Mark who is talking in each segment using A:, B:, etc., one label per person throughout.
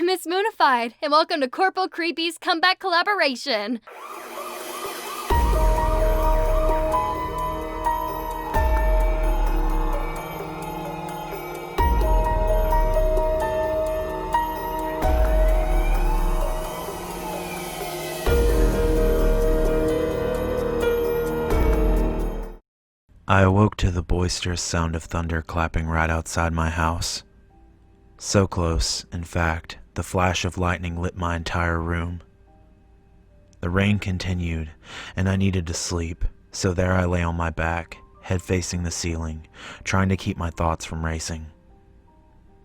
A: Miss Moonified, and welcome to Corporal Creepy's comeback collaboration.
B: I awoke to the boisterous sound of thunder clapping right outside my house. So close, in fact, the flash of lightning lit my entire room. The rain continued, and I needed to sleep, so there I lay on my back, head facing the ceiling, trying to keep my thoughts from racing.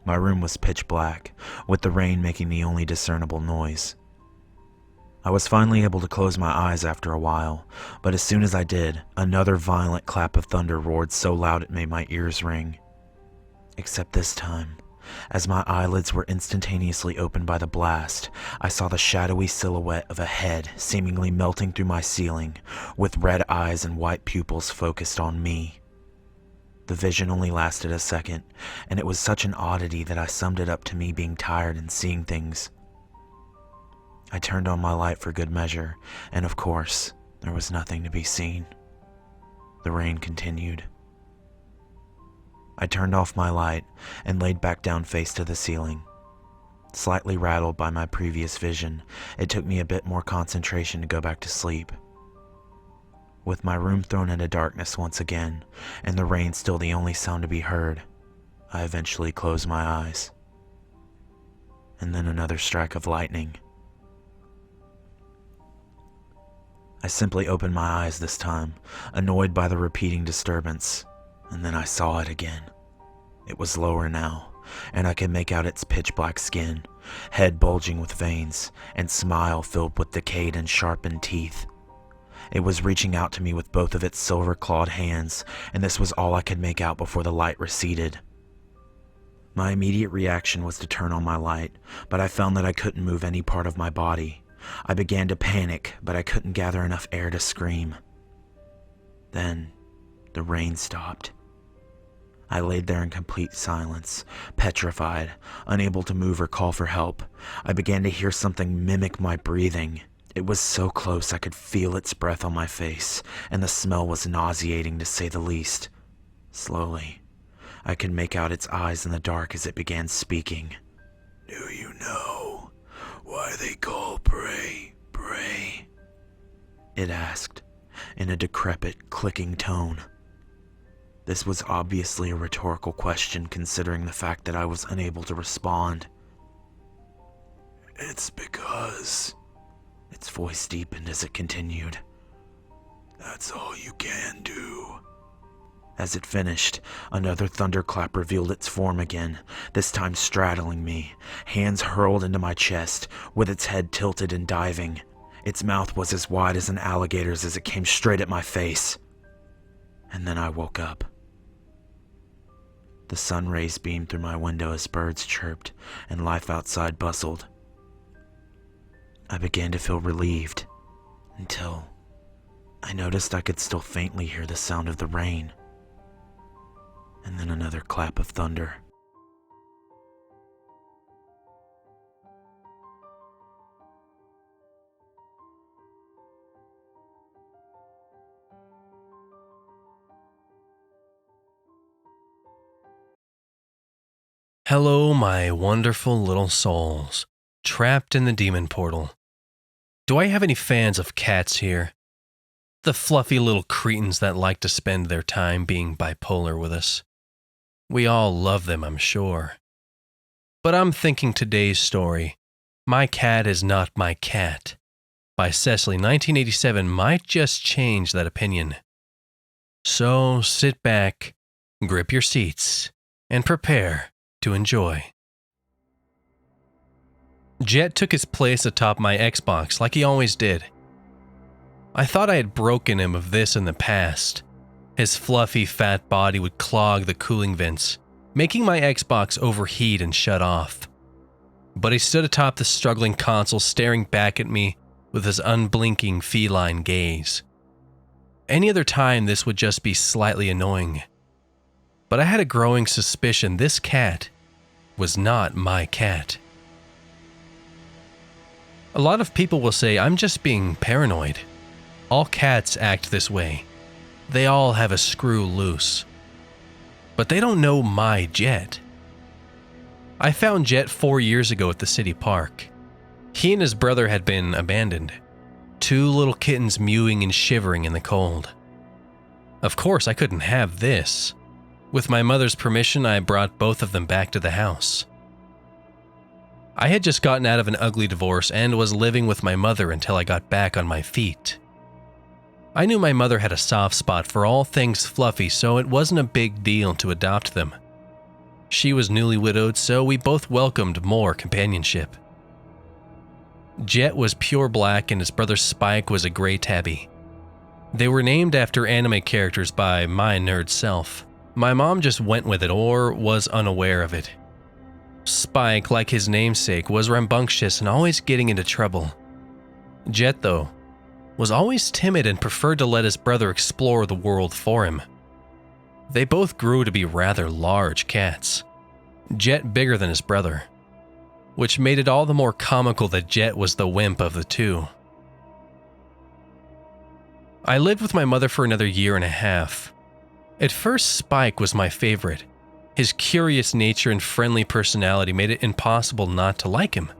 B: My room was pitch black, with the rain making the only discernible noise. I was finally able to close my eyes after a while, but as soon as I did, another violent clap of thunder roared so loud it made my ears ring. Except this time, as my eyelids were instantaneously opened by the blast, I saw the shadowy silhouette of a head seemingly melting through my ceiling, with red eyes and white pupils focused on me. The vision only lasted a second, and it was such an oddity that I summed it up to me being tired and seeing things. I turned on my light for good measure, and of course, there was nothing to be seen. The rain continued. I turned off my light and laid back down face to the ceiling. Slightly rattled by my previous vision, it took me a bit more concentration to go back to sleep. With my room thrown into darkness once again, and the rain still the only sound to be heard, I eventually closed my eyes. And then another strike of lightning. I simply opened my eyes this time, annoyed by the repeating disturbance, and then I saw it again. It was lower now, and I could make out its pitch-black skin, head bulging with veins, and smile filled with decayed and sharpened teeth. It was reaching out to me with both of its silver-clawed hands, and this was all I could make out before the light receded. My immediate reaction was to turn on my light, but I found that I couldn't move any part of my body. I began to panic, but I couldn't gather enough air to scream. Then, the rain stopped. I laid there in complete silence, petrified, unable to move or call for help. I began to hear something mimic my breathing. It was so close I could feel its breath on my face, and the smell was nauseating to say the least. Slowly, I could make out its eyes in the dark as it began speaking. "Do you know why they call prey, prey?" it asked, in a decrepit, clicking tone. This was obviously a rhetorical question considering the fact that I was unable to respond. "It's because..." Its voice deepened as it continued. "That's all you can do." As it finished, another thunderclap revealed its form again, this time straddling me, hands hurled into my chest, with its head tilted and diving. Its mouth was as wide as an alligator's as it came straight at my face. And then I woke up. The sun rays beamed through my window as birds chirped and life outside bustled. I began to feel relieved, until I noticed I could still faintly hear the sound of the rain. And then another clap of thunder.
C: Hello, my wonderful little souls, trapped in the demon portal. Do I have any fans of cats here? The fluffy little cretins that like to spend their time being bipolar with us. We all love them, I'm sure. But I'm thinking today's story, My Cat Is Not My Cat, by Cecily, 1987, might just change that opinion. So sit back, grip your seats, and prepare to enjoy. Jet took his place atop my Xbox like he always did. I thought I had broken him of this in the past. His fluffy, fat body would clog the cooling vents, making my Xbox overheat and shut off. But he stood atop the struggling console staring back at me with his unblinking feline gaze. Any other time this would just be slightly annoying. But I had a growing suspicion this cat was not my cat. A lot of people will say I'm just being paranoid. All cats act this way. They all have a screw loose. But they don't know my Jet. I found Jet 4 years ago at the city park. He and his brother had been abandoned. 2 little kittens mewing and shivering in the cold. Of course, I couldn't have this. With my mother's permission, I brought both of them back to the house. I had just gotten out of an ugly divorce and was living with my mother until I got back on my feet. I knew my mother had a soft spot for all things fluffy, so it wasn't a big deal to adopt them. She was newly widowed, so we both welcomed more companionship. Jet was pure black and his brother Spike was a gray tabby. They were named after anime characters by my nerd self. My mom just went with it or was unaware of it. Spike, like his namesake, was rambunctious and always getting into trouble. Jet, though, was always timid and preferred to let his brother explore the world for him. They both grew to be rather large cats. Jet bigger than his brother, which made it all the more comical that Jet was the wimp of the two. I lived with my mother for another 1.5 years. At first, Spike was my favorite. His curious nature and friendly personality made it impossible not to like him.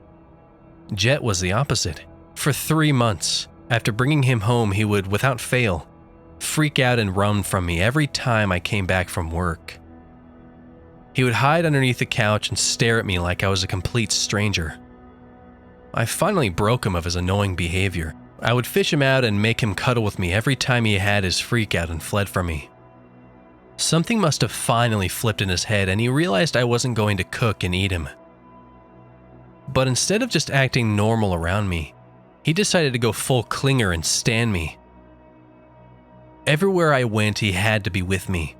C: Jet was the opposite. For 3 months, after bringing him home, he would, without fail, freak out and run from me every time I came back from work. He would hide underneath the couch and stare at me like I was a complete stranger. I finally broke him of his annoying behavior. I would fish him out and make him cuddle with me every time he had his freak out and fled from me. Something must have finally flipped in his head and he realized I wasn't going to cook and eat him. But instead of just acting normal around me, he decided to go full clinger and stand me. Everywhere I went, he had to be with me.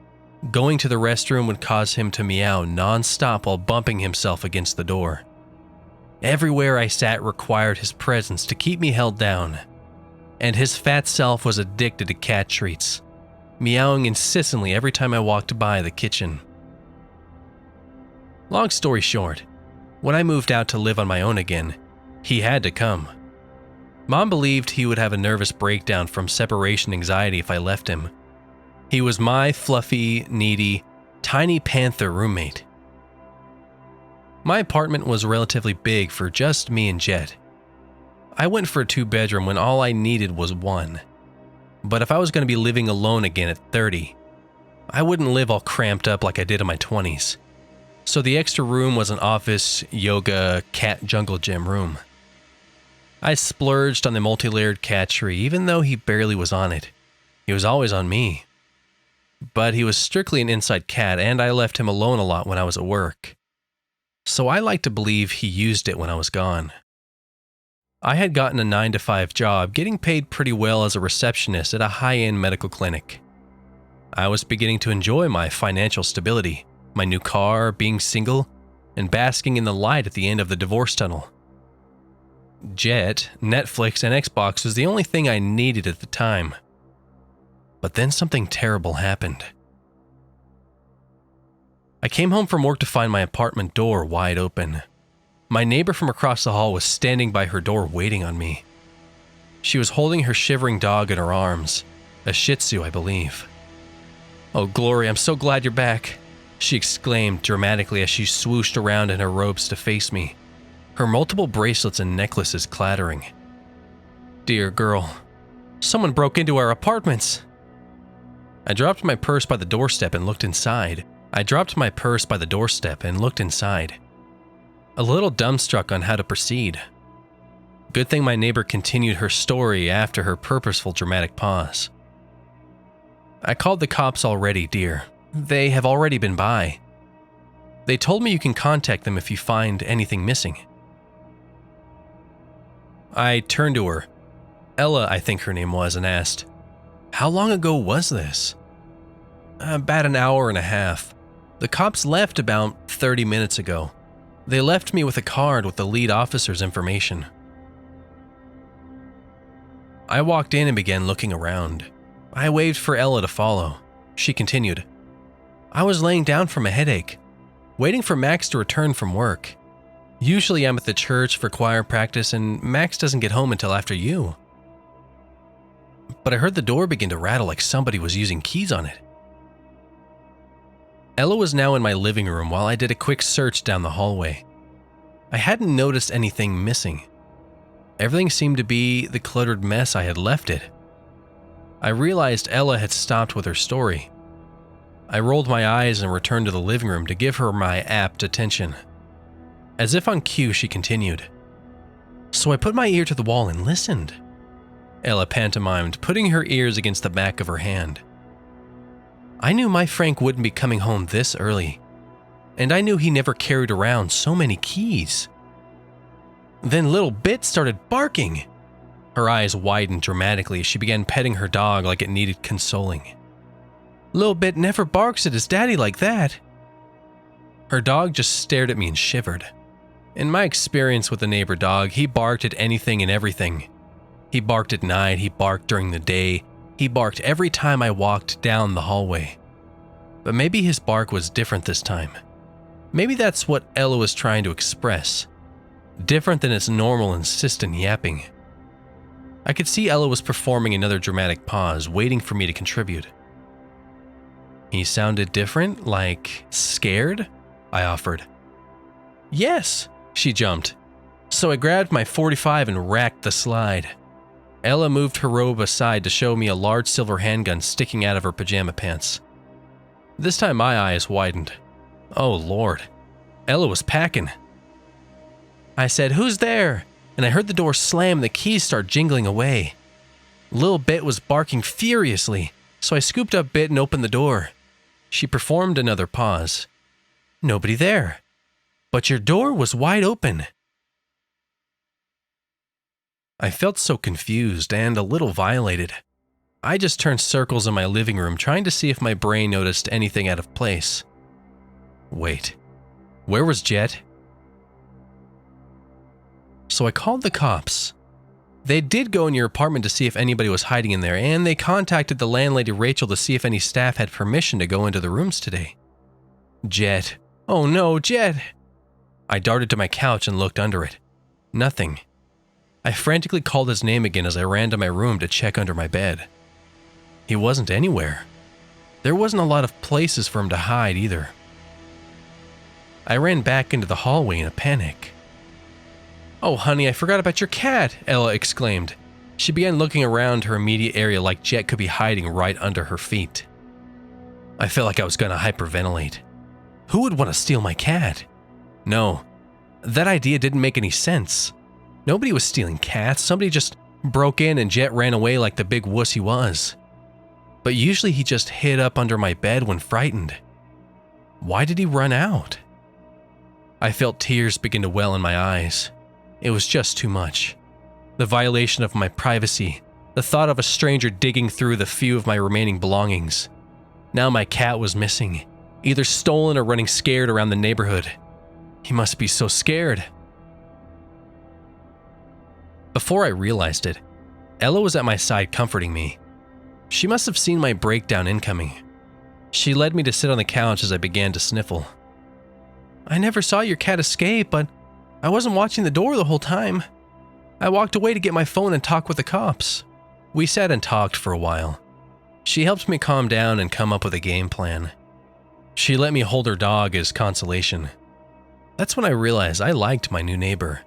C: Going to the restroom would cause him to meow non-stop while bumping himself against the door. Everywhere I sat required his presence to keep me held down. And his fat self was addicted to cat treats, meowing incessantly every time I walked by the kitchen. Long story short, when I moved out to live on my own again, he had to come. Mom believed he would have a nervous breakdown from separation anxiety if I left him. He was my fluffy, needy, tiny panther roommate. My apartment was relatively big for just me and Jet. I went for a 2-bedroom when all I needed was 1. But if I was going to be living alone again at 30, I wouldn't live all cramped up like I did in my 20s. So the extra room was an office, yoga, cat jungle gym room. I splurged on the multi-layered cat tree even though he barely was on it. He was always on me. But he was strictly an inside cat and I left him alone a lot when I was at work. So I like to believe he used it when I was gone. I had gotten a 9-to-5 job, getting paid pretty well as a receptionist at a high-end medical clinic. I was beginning to enjoy my financial stability, my new car, being single, and basking in the light at the end of the divorce tunnel. Jet, Netflix, and Xbox was the only thing I needed at the time. But then something terrible happened. I came home from work to find my apartment door wide open. My neighbor from across the hall was standing by her door waiting on me. She was holding her shivering dog in her arms, a Shih Tzu, I believe. "Oh, Glory, I'm so glad you're back," she exclaimed dramatically as she swooshed around in her robes to face me, her multiple bracelets and necklaces clattering. "Dear girl, someone broke into our apartments." I dropped my purse by the doorstep and looked inside. A little dumbstruck on how to proceed. Good thing my neighbor continued her story after her purposeful dramatic pause. "I called the cops already, dear. They have already been by. They told me you can contact them if you find anything missing." I turned to her, Ella I think her name was, and asked, "How long ago was this?" "About an hour and a half. The cops left about 30 minutes ago. They left me with a card with the lead officer's information." I walked in and began looking around. I waved for Ella to follow. She continued, "I was laying down from a headache, waiting for Max to return from work. Usually I'm at the church for choir practice and Max doesn't get home until after you. But I heard the door begin to rattle like somebody was using keys on it. Ella was now in my living room while I did a quick search down the hallway. I hadn't noticed anything missing. Everything seemed to be the cluttered mess I had left it. I realized Ella had stopped with her story. I rolled my eyes and returned to the living room to give her my apt attention. As if on cue, she continued. So I put my ear to the wall and listened. Ella pantomimed, putting her ears against the back of her hand. I knew my Frank wouldn't be coming home this early, and I knew he never carried around so many keys. Then little Bit started barking. Her eyes widened dramatically as she began petting her dog like it needed consoling. Lil Bit never barks at his daddy like that. Her dog just stared at me and shivered. In my experience with the neighbor dog, he barked at anything and everything. He barked at night, he barked during the day, he barked every time I walked down the hallway. But maybe his bark was different this time. Maybe that's what Ella was trying to express. Different than its normal insistent yapping. I could see Ella was performing another dramatic pause, waiting for me to contribute. He sounded different, like scared? I offered. Yes, she jumped. So I grabbed my .45 and racked the slide. Ella moved her robe aside to show me a large silver handgun sticking out of her pajama pants. This time my eyes widened. Oh Lord, Ella was packing. I said, "Who's there?" And I heard the door slam and the keys start jingling away. Lil Bit was barking furiously, so I scooped up Bit and opened the door. She performed another pause. Nobody there. But your door was wide open. I felt so confused and a little violated. I just turned circles in my living room trying to see if my brain noticed anything out of place. Wait, where was Jet? So I called the cops. They did go in your apartment to see if anybody was hiding in there, and they contacted the landlady Rachel to see if any staff had permission to go into the rooms today. Jet. Oh no, Jet! I darted to my couch and looked under it. Nothing. I frantically called his name again as I ran to my room to check under my bed. He wasn't anywhere. There wasn't a lot of places for him to hide either. I ran back into the hallway in a panic. Oh honey, I forgot about your cat, Ella exclaimed. She began looking around her immediate area like Jet could be hiding right under her feet. I felt like I was going to hyperventilate. Who would want to steal my cat? No, that idea didn't make any sense. Nobody was stealing cats, somebody just broke in and Jet ran away like the big wuss he was. But usually he just hid up under my bed when frightened. Why did he run out? I felt tears begin to well in my eyes. It was just too much. The violation of my privacy, the thought of a stranger digging through the few of my remaining belongings. Now my cat was missing, either stolen or running scared around the neighborhood. He must be so scared. Before I realized it, Ella was at my side comforting me. She must have seen my breakdown incoming. She led me to sit on the couch as I began to sniffle. I never saw your cat escape, but I wasn't watching the door the whole time. I walked away to get my phone and talk with the cops. We sat and talked for a while. She helped me calm down and come up with a game plan. She let me hold her dog as consolation. That's when I realized I liked my new neighbor.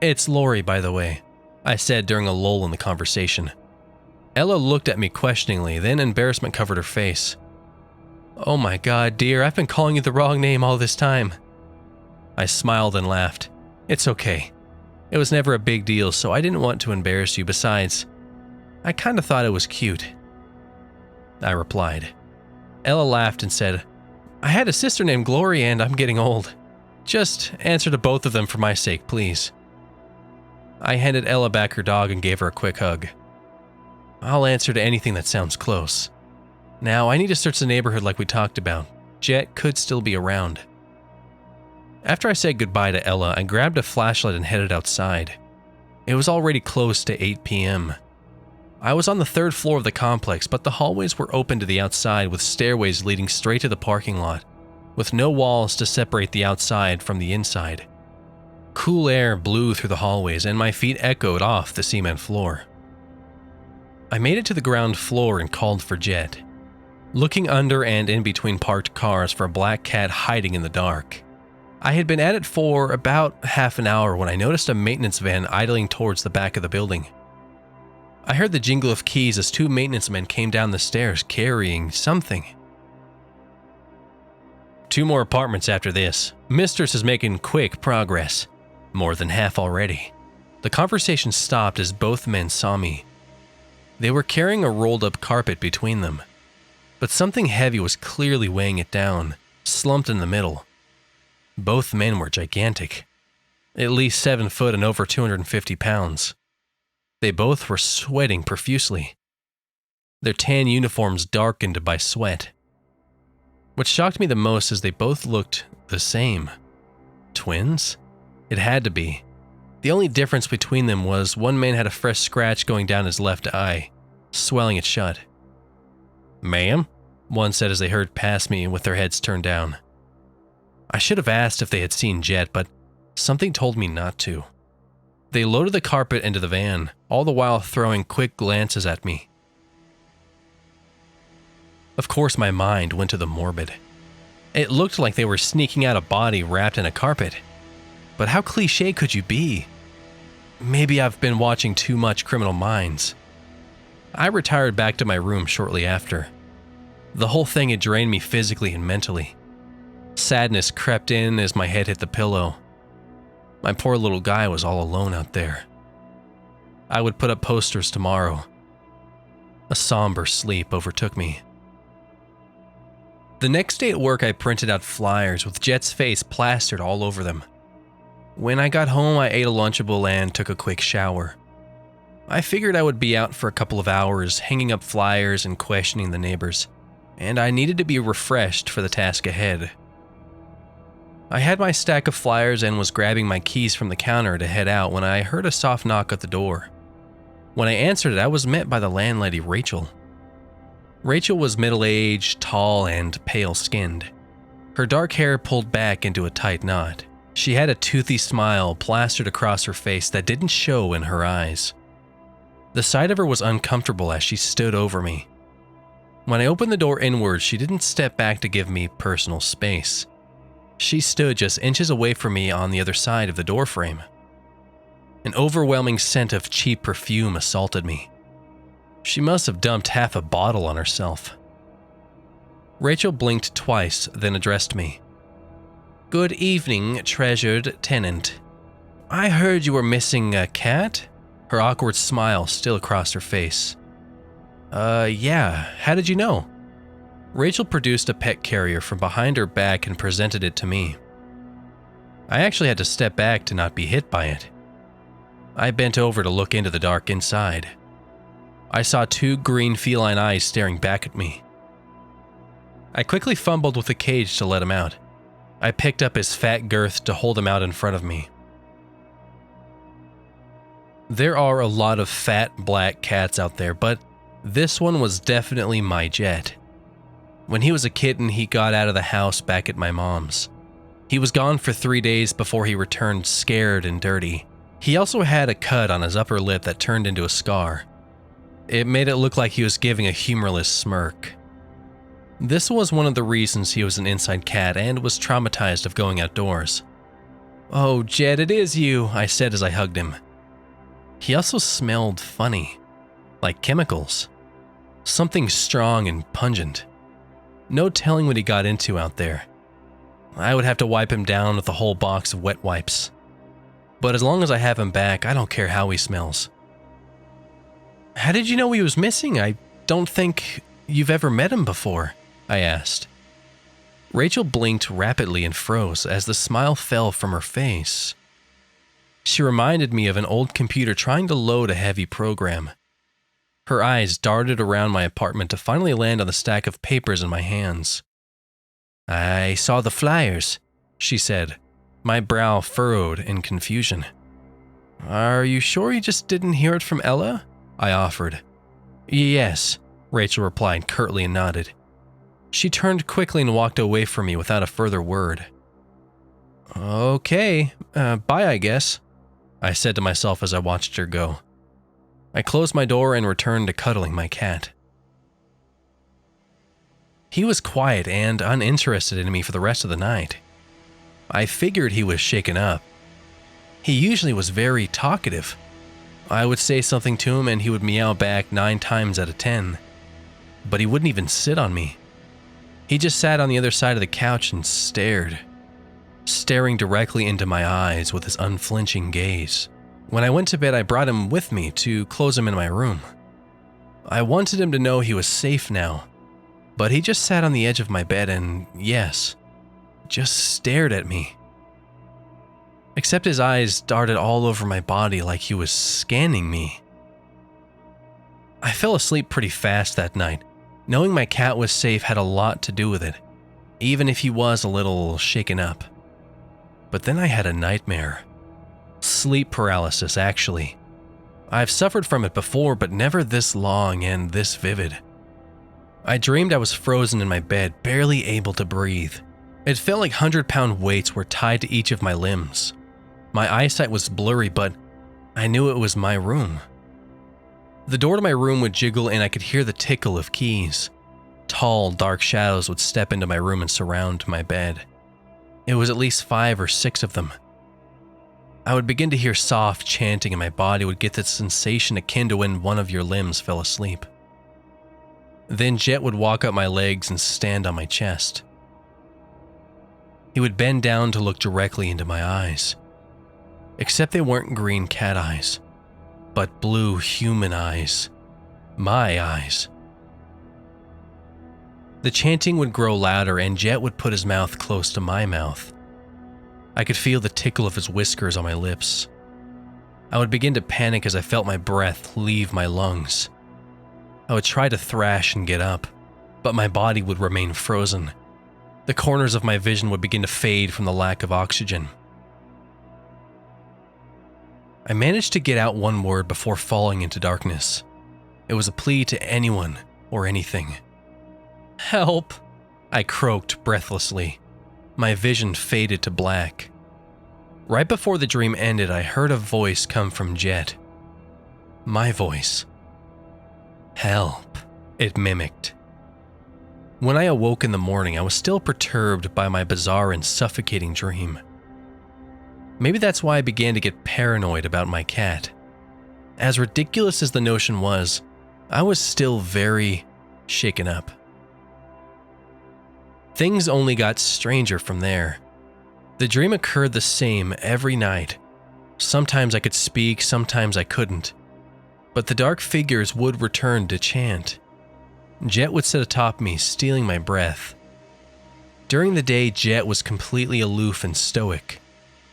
C: It's Lori, by the way, I said during a lull in the conversation. Ella looked at me questioningly, then embarrassment covered her face. Oh my God, dear, I've been calling you the wrong name all this time. I smiled and laughed. It's okay. It was never a big deal, so I didn't want to embarrass you. Besides, I kind of thought it was cute. I replied. Ella laughed and said, I had a sister named Gloria and I'm getting old. Just answer to both of them for my sake, please. I handed Ella back her dog and gave her a quick hug. I'll answer to anything that sounds close. Now I need to search the neighborhood like we talked about. Jet could still be around. After I said goodbye to Ella, I grabbed a flashlight and headed outside. It was already close to 8 p.m. I was on the 3rd floor of the complex, but the hallways were open to the outside with stairways leading straight to the parking lot. with no walls to separate the outside from the inside. Cool air blew through the hallways and my feet echoed off the cement floor. I made it to the ground floor and called for Jet, looking under and in between parked cars for a black cat hiding in the dark. I had been at it for about half an hour when I noticed a maintenance van idling towards the back of the building. I heard the jingle of keys as 2 maintenance men came down the stairs carrying something. 2 more apartments after this. Mistress is making quick progress. More than half already. The conversation stopped as both men saw me. They were carrying a rolled-up carpet between them, but something heavy was clearly weighing it down, slumped in the middle. Both men were gigantic, at least 7 foot and over 250 pounds. They both were sweating profusely, their tan uniforms darkened by sweat. What shocked me the most is they both looked the same. Twins? It had to be. The only difference between them was one man had a fresh scratch going down his left eye, swelling it shut. "Ma'am?" one said as they hurried past me with their heads turned down. I should have asked if they had seen Jet, but something told me not to. They loaded the carpet into the van, all the while throwing quick glances at me. Of course, my mind went to the morbid. It looked like they were sneaking out a body wrapped in a carpet. But how cliché could you be? Maybe I've been watching too much Criminal Minds. I retired back to my room shortly after. The whole thing had drained me physically and mentally. Sadness crept in as my head hit the pillow. My poor little guy was all alone out there. I would put up posters tomorrow. A somber sleep overtook me. The next day at work, I printed out flyers with Jet's face plastered all over them. When I got home, I ate a Lunchable and took a quick shower. I figured I would be out for a couple of hours, hanging up flyers and questioning the neighbors, and I needed to be refreshed for the task ahead. I had my stack of flyers and was grabbing my keys from the counter to head out when I heard a soft knock at the door. When I answered it, I was met by the landlady, Rachel. Rachel was middle-aged, tall, and pale-skinned. Her dark hair pulled back into a tight knot. She had a toothy smile plastered across her face that didn't show in her eyes. The sight of her was uncomfortable as she stood over me. When I opened the door inward, she didn't step back to give me personal space. She stood just inches away from me on the other side of the doorframe. An overwhelming scent of cheap perfume assaulted me. She must have dumped half a bottle on herself. Rachel blinked twice, then addressed me. "Good evening, treasured tenant. I heard you were missing a cat?" Her awkward smile still across her face. Yeah, how did you know?" Rachel produced a pet carrier from behind her back and presented it to me. I actually had to step back to not be hit by it. I bent over to look into the dark inside. I saw 2 green feline eyes staring back at me. I quickly fumbled with the cage to let him out. I picked up his fat girth to hold him out in front of me. There are a lot of fat black cats out there, but this one was definitely my Jet. When he was a kitten, he got out of the house back at my mom's. He was gone for 3 days before he returned scared and dirty. He also had a cut on his upper lip that turned into a scar. It made it look like he was giving a humorless smirk. This was one of the reasons he was an inside cat and was traumatized of going outdoors. "Oh, Jet, it is you," I said as I hugged him. He also smelled funny, like chemicals. Something strong and pungent. No telling what he got into out there. I would have to wipe him down with a whole box of wet wipes. But as long as I have him back, I don't care how he smells. "How did you know he was missing? I don't think you've ever met him before," I asked. Rachel blinked rapidly and froze as the smile fell from her face. She reminded me of an old computer trying to load a heavy program. Her eyes darted around my apartment to finally land on the stack of papers in my hands. "I saw the flyers," she said, my brow furrowed in confusion. "Are you sure you just didn't hear it from Ella?" I offered. "Yes," Rachel replied curtly and nodded. She turned quickly and walked away from me without a further word. Okay, bye I guess, I said to myself as I watched her go. I closed my door and returned to cuddling my cat. He was quiet and uninterested in me for the rest of the night. I figured he was shaken up. He usually was very talkative. I would say something to him and he would meow back 9 times out of 10. But he wouldn't even sit on me. He just sat on the other side of the couch and staring directly into my eyes with his unflinching gaze. When I went to bed, I brought him with me to close him in my room. I wanted him to know he was safe now, but he just sat on the edge of my bed and, yes, just stared at me. Except his eyes darted all over my body like he was scanning me. I fell asleep pretty fast that night. Knowing my cat was safe had a lot to do with it, even if he was a little shaken up. But then I had a nightmare. Sleep paralysis, actually. I've suffered from it before, but never this long and this vivid. I dreamed I was frozen in my bed, barely able to breathe. It felt like 100-pound weights were tied to each of my limbs. My eyesight was blurry, but I knew it was my room. The door to my room would jiggle and I could hear the tickle of keys. Tall, dark shadows would step into my room and surround my bed. It was at least 5 or 6 of them. I would begin to hear soft chanting and my body would get the sensation akin to when one of your limbs fell asleep. Then Jet would walk up my legs and stand on my chest. He would bend down to look directly into my eyes. Except they weren't green cat eyes, but blue human eyes. My eyes. The chanting would grow louder and Jet would put his mouth close to my mouth. I could feel the tickle of his whiskers on my lips. I would begin to panic as I felt my breath leave my lungs. I would try to thrash and get up, but my body would remain frozen. The corners of my vision would begin to fade from the lack of oxygen. I managed to get out one word before falling into darkness. It was a plea to anyone or anything. "Help!" I croaked breathlessly. My vision faded to black. Right before the dream ended, I heard a voice come from Jet. My voice. "Help," it mimicked. When I awoke in the morning, I was still perturbed by my bizarre and suffocating dream. Maybe that's why I began to get paranoid about my cat. As ridiculous as the notion was, I was still very shaken up. Things only got stranger from there. The dream occurred the same every night. Sometimes I could speak, sometimes I couldn't. But the dark figures would return to chant. Jet would sit atop me, stealing my breath. During the day, Jet was completely aloof and stoic.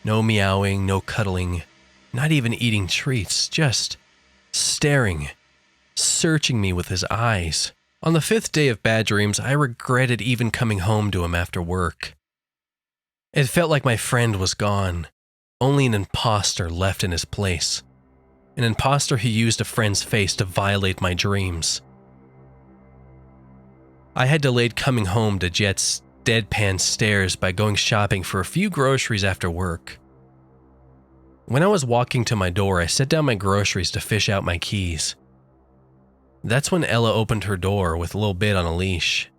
C: No meowing, no cuddling, not even eating treats, just staring, searching me with his eyes. On the 5th day of bad dreams, I regretted even coming home to him after work. It felt like my friend was gone, only an imposter left in his place. An imposter who used a friend's face to violate my dreams. I had delayed coming home to Jet's deadpan stares by going shopping for a few groceries after work. When I was walking to my door, I set down my groceries to fish out my keys. That's when Ella opened her door with a little bit on a leash.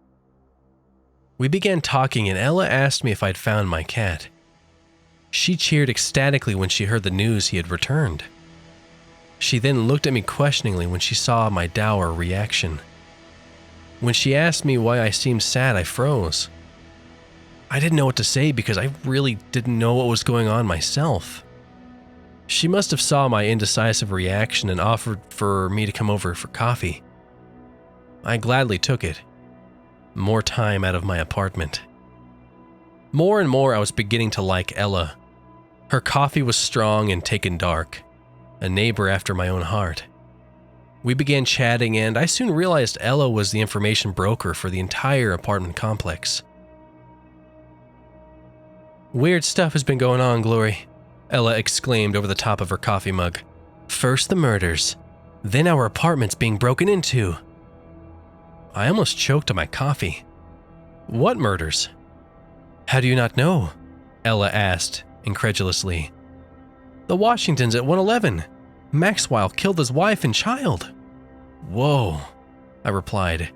C: We began talking and Ella asked me if I'd found my cat. She cheered ecstatically when she heard the news he had returned. She then looked at me questioningly when she saw my dour reaction. When she asked me why I seemed sad, I froze. I didn't know what to say because I really didn't know what was going on myself. She must have saw my indecisive reaction and offered for me to come over for coffee. I gladly took it. More time out of my apartment. More and more I was beginning to like Ella. Her coffee was strong and taken dark. A neighbor after my own heart. We began chatting and I soon realized Ella was the information broker for the entire apartment complex. "Weird stuff has been going on, Glory," Ella exclaimed over the top of her coffee mug. "First the murders, then our apartment's being broken into." I almost choked on my coffee. What murders? How do you not know? Ella asked, incredulously. The Washingtons at 111. Maxwell killed his wife and child. Whoa, I replied.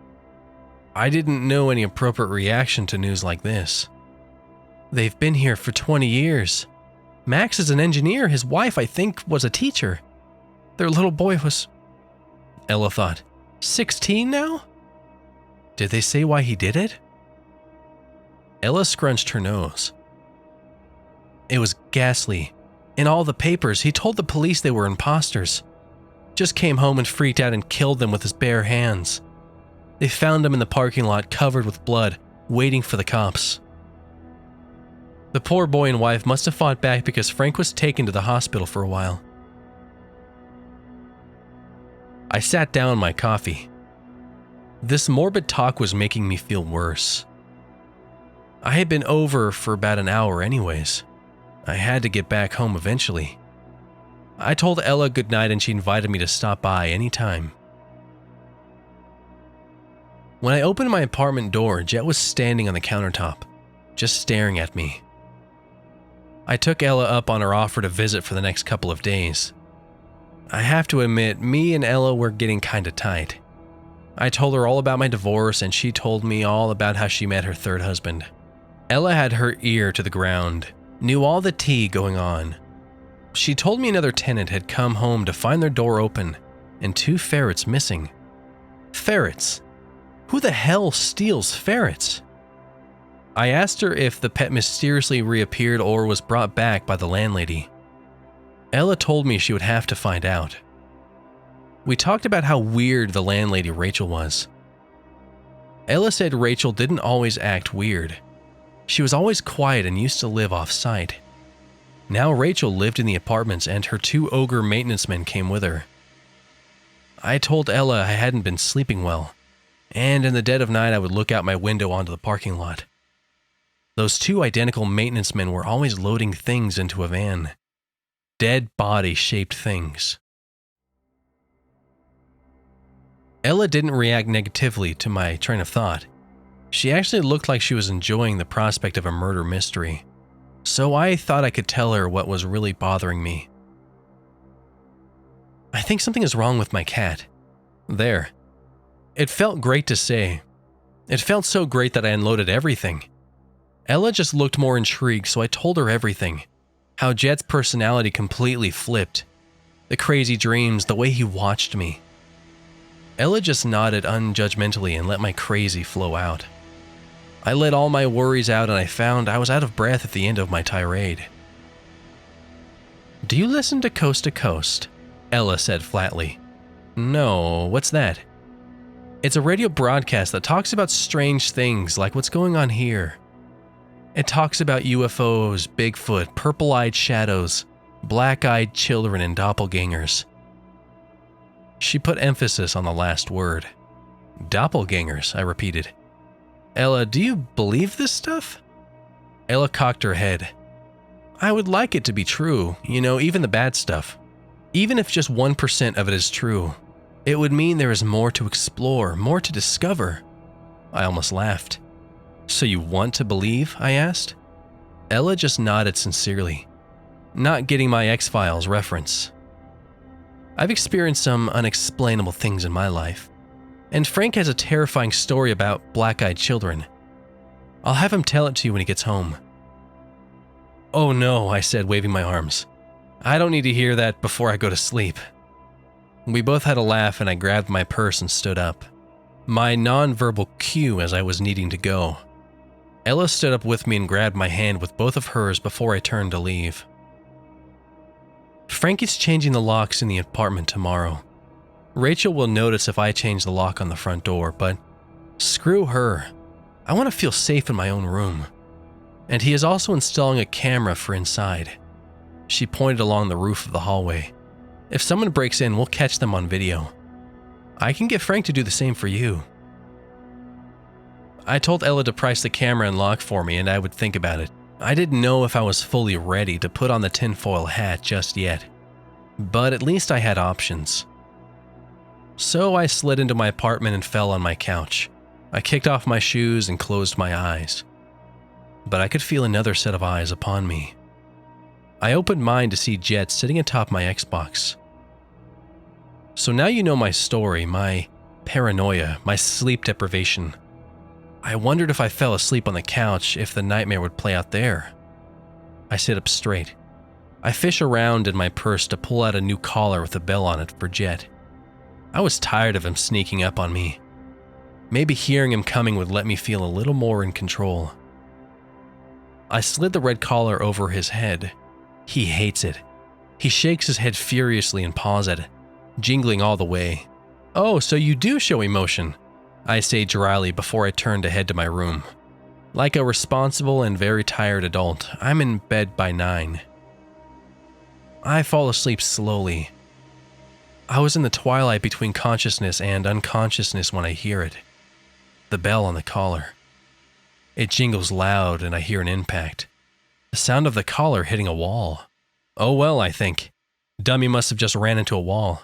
C: I didn't know any appropriate reaction to news like this. They've been here for 20 years. Max is an engineer. His wife, I think, was a teacher. Their little boy was... Ella thought, 16 now? Did they say why he did it? Ella scrunched her nose. It was ghastly. In all the papers, he told the police they were imposters. Just came home and freaked out and killed them with his bare hands. They found him in the parking lot covered with blood, waiting for the cops. The poor boy and wife must have fought back because Frank was taken to the hospital for a while. I sat down my coffee. This morbid talk was making me feel worse. I had been over for about an hour anyways. I had to get back home eventually. I told Ella goodnight and she invited me to stop by anytime. When I opened my apartment door, Jet was standing on the countertop, just staring at me. I took Ella up on her offer to visit for the next couple of days. I have to admit, me and Ella were getting kinda tight. I told her all about my divorce and she told me all about how she met her third husband. Ella had her ear to the ground, knew all the tea going on. She told me another tenant had come home to find their door open and 2 ferrets missing. Ferrets? Who the hell steals ferrets? I asked her if the pet mysteriously reappeared or was brought back by the landlady. Ella told me she would have to find out. We talked about how weird the landlady Rachel was. Ella said Rachel didn't always act weird. She was always quiet and used to live off-site. Now Rachel lived in the apartments and her 2 ogre maintenance men came with her. I told Ella I hadn't been sleeping well, and in the dead of night I would look out my window onto the parking lot. Those 2 identical maintenance men were always loading things into a van. Dead body-shaped things. Ella didn't react negatively to my train of thought. She actually looked like she was enjoying the prospect of a murder mystery, so I thought I could tell her what was really bothering me. I think something is wrong with my cat. There. It felt great to say. It felt so great that I unloaded everything. Ella just looked more intrigued, so I told her everything. How Jet's personality completely flipped. The crazy dreams, the way he watched me. Ella just nodded unjudgmentally and let my crazy flow out. I let all my worries out and I found I was out of breath at the end of my tirade. Do you listen to Coast? Ella said flatly. No, what's that? It's a radio broadcast that talks about strange things like what's going on here. It talks about UFOs, Bigfoot, purple-eyed shadows, black-eyed children, and doppelgangers. She put emphasis on the last word. Doppelgangers, I repeated. Ella, do you believe this stuff? Ella cocked her head. I would like it to be true, even the bad stuff. Even if just 1% of it is true, it would mean there is more to explore, more to discover. I almost laughed. So you want to believe? I asked. Ella just nodded sincerely, not getting my X-Files reference. I've experienced some unexplainable things in my life, and Frank has a terrifying story about black-eyed children. I'll have him tell it to you when he gets home. Oh no, I said, waving my arms. I don't need to hear that before I go to sleep. We both had a laugh and I grabbed my purse and stood up. My non-verbal cue as I was needing to go. Ella stood up with me and grabbed my hand with both of hers before I turned to leave. Frankie's changing the locks in the apartment tomorrow. Rachel will notice if I change the lock on the front door, but screw her. I want to feel safe in my own room. And he is also installing a camera for inside. She pointed along the roof of the hallway. If someone breaks in, we'll catch them on video. I can get Frank to do the same for you. I told Ella to price the camera and lock for me and I would think about it. I didn't know if I was fully ready to put on the tinfoil hat just yet, but at least I had options. So I slid into my apartment and fell on my couch, I kicked off my shoes and closed my eyes, but I could feel another set of eyes upon me. I opened mine to see Jet sitting atop my Xbox. So now you know my story, my paranoia, my sleep deprivation. I wondered if I fell asleep on the couch, if the nightmare would play out there. I sit up straight. I fish around in my purse to pull out a new collar with a bell on it for Jet. I was tired of him sneaking up on me. Maybe hearing him coming would let me feel a little more in control. I slid the red collar over his head. He hates it. He shakes his head furiously and paws at it, jingling all the way. "Oh, so you do show emotion," I say dryly before I turn to head to my room. Like a responsible and very tired adult, I'm in bed by 9. I fall asleep slowly. I was in the twilight between consciousness and unconsciousness when I hear it. The bell on the collar. It jingles loud and I hear an impact. The sound of the collar hitting a wall. Oh well, I think. Dummy must have just ran into a wall.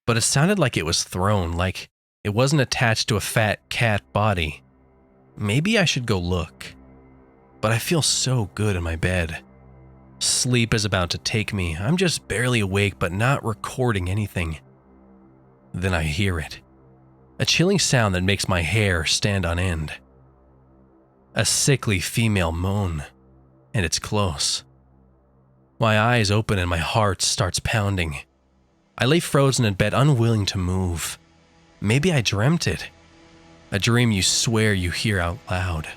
C: But it sounded like it was thrown, like it wasn't attached to a fat cat body. Maybe I should go look. But I feel so good in my bed. Sleep is about to take me. I'm just barely awake but not recording anything. Then I hear it. A chilling sound that makes my hair stand on end. A sickly female moan, and it's close. My eyes open and my heart starts pounding. I lay frozen in bed, unwilling to move. Maybe I dreamt it. A dream you swear you hear out loud.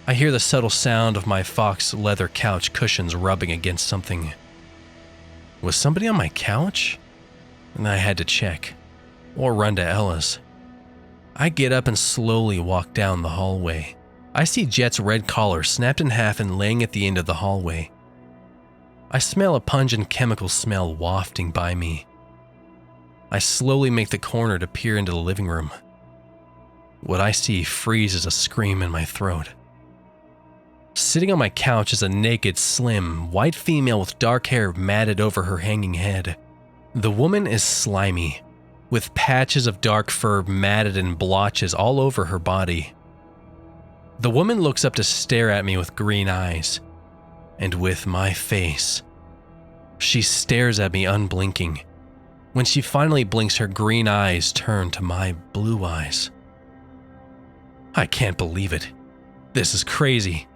C: I hear the subtle sound of my fox leather couch cushions rubbing against something. Was somebody on my couch? And I had to check, or run to Ella's. I get up and slowly walk down the hallway. I see Jet's red collar snapped in half and laying at the end of the hallway. I smell a pungent chemical smell wafting by me. I slowly make the corner to peer into the living room. What I see freezes a scream in my throat. Sitting on my couch is a naked, slim, white female with dark hair matted over her hanging head. The woman is slimy, with patches of dark fur matted in blotches all over her body. The woman looks up to stare at me with green eyes, and with my face. She stares at me unblinking. When she finally blinks, her green eyes turn to my blue eyes. I can't believe it. This is crazy.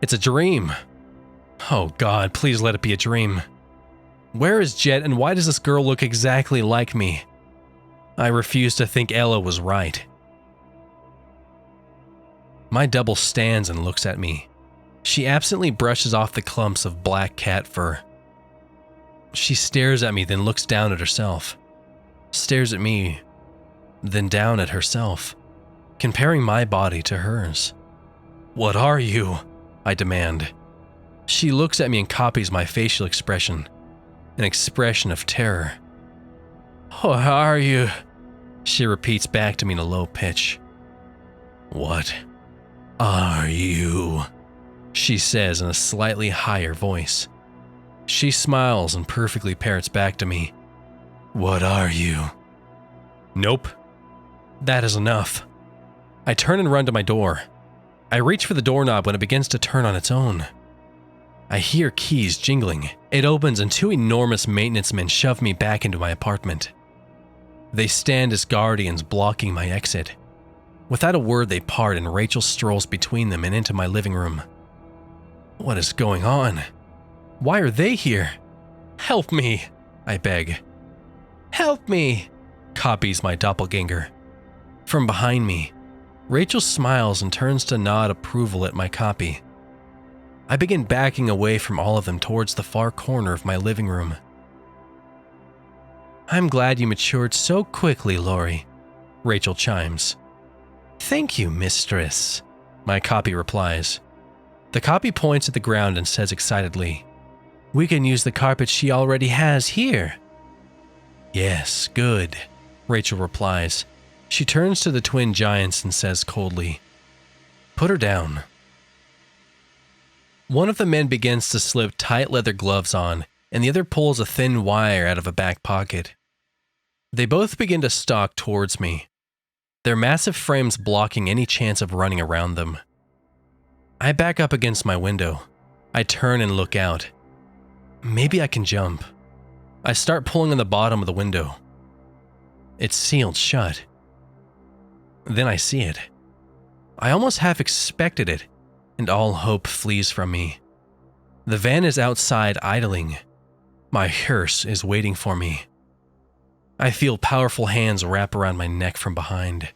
C: It's a dream. Oh God, please let it be a dream. Where is Jet and why does this girl look exactly like me? I refuse to think Ella was right. My double stands and looks at me. She absently brushes off the clumps of black cat fur. She stares at me, then looks down at herself. Stares at me, then down at herself, comparing my body to hers. What are you? I demand. She looks at me and copies my facial expression, an expression of terror. What are you? She repeats back to me in a low pitch. What are you? She says in a slightly higher voice. She smiles and perfectly parrots back to me. What are you? Nope. That is enough. I turn and run to my door. I reach for the doorknob when it begins to turn on its own. I hear keys jingling. It opens and 2 enormous maintenance men shove me back into my apartment. They stand as guardians blocking my exit. Without a word they part and Rachel strolls between them and into my living room. What is going on? Why are they here? Help me, I beg. Help me, copies my doppelganger. From behind me, Rachel smiles and turns to nod approval at my copy. I begin backing away from all of them towards the far corner of my living room. I'm glad you matured so quickly, Lori, Rachel chimes. Thank you, mistress, my copy replies. The copy points at the ground and says excitedly, We can use the carpet she already has here. Yes, good, Rachel replies. She turns to the twin giants and says coldly, Put her down. One of the men begins to slip tight leather gloves on, and the other pulls a thin wire out of a back pocket. They both begin to stalk towards me. their massive frames blocking any chance of running around them. I back up against my window. I turn and look out. Maybe I can jump. I start pulling on the bottom of the window. It's sealed shut. Then I see it. I almost half expected it, and all hope flees from me. The van is outside idling. My hearse is waiting for me. I feel powerful hands wrap around my neck from behind.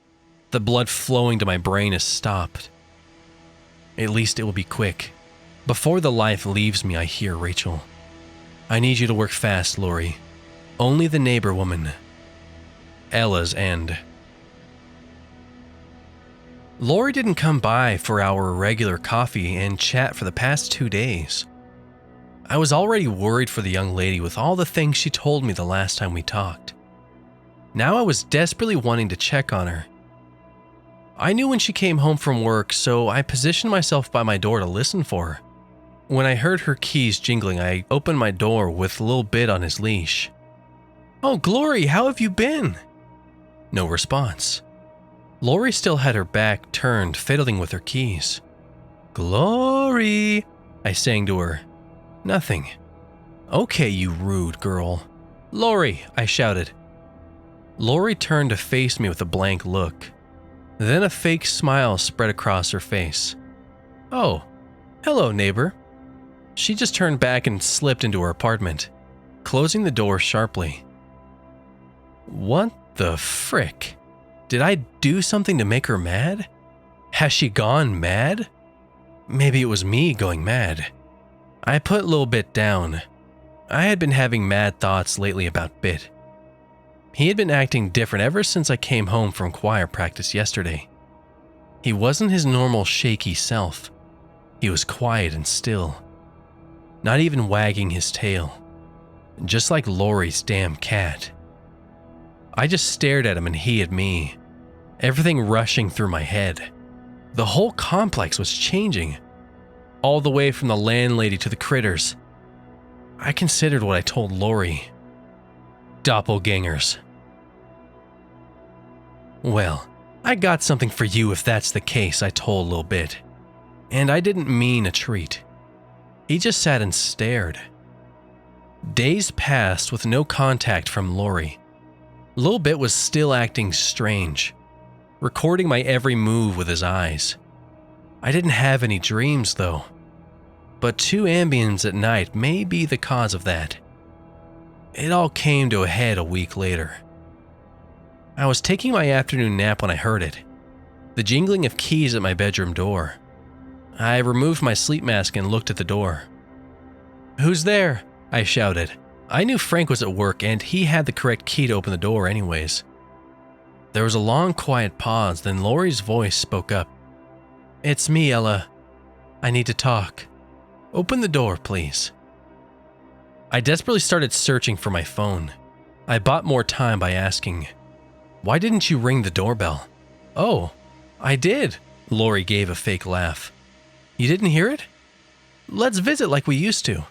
C: The blood flowing to my brain is stopped. At least it will be quick. Before the life leaves me, I hear Rachel. I need you to work fast, Lori. Only the neighbor woman. Ella's end. Lori didn't come by for our regular coffee and chat for the past 2 days. I was already worried for the young lady with all the things she told me the last time we talked. Now I was desperately wanting to check on her. I knew when she came home from work, so I positioned myself by my door to listen for her. When I heard her keys jingling, I opened my door with Lil Bit on his leash. "Oh, Glory, how have you been?" No response. Lori still had her back turned, fiddling with her keys. "Glory," I sang to her. Nothing. "Okay, you rude girl." "Lori," I shouted. Lori turned to face me with a blank look. Then a fake smile spread across her face. "Oh, hello, neighbor." She just turned back and slipped into her apartment, closing the door sharply. What the frick? Did I do something to make her mad? Has she gone mad? Maybe it was me going mad. I put Lil Bit down. I had been having mad thoughts lately about Bit. He had been acting different ever since I came home from choir practice yesterday. He wasn't his normal shaky self. He was quiet and still, not even wagging his tail, just like Lori's damn cat. I just stared at him and he at me, everything rushing through my head. The whole complex was changing, all the way from the landlady to the critters. I considered what I told Lori. Doppelgangers. "Well, I got something for you if that's the case," I told Lil Bit. And I didn't mean a treat. He just sat and stared. Days passed with no contact from Lori. Lil Bit was still acting strange, recording my every move with his eyes. I didn't have any dreams though, but 2 Ambiens at night may be the cause of that. It all came to a head a week later. I was taking my afternoon nap when I heard it, the jingling of keys at my bedroom door. I removed my sleep mask and looked at the door. "Who's there?" I shouted. I knew Frank was at work and he had the correct key to open the door anyways. There was a long quiet pause, then Lori's voice spoke up. "It's me, Ella. I need to talk. Open the door, please." I desperately started searching for my phone. I bought more time by asking, "Why didn't you ring the doorbell?" "Oh, I did." Lori gave a fake laugh. "You didn't hear it? Let's visit like we used to."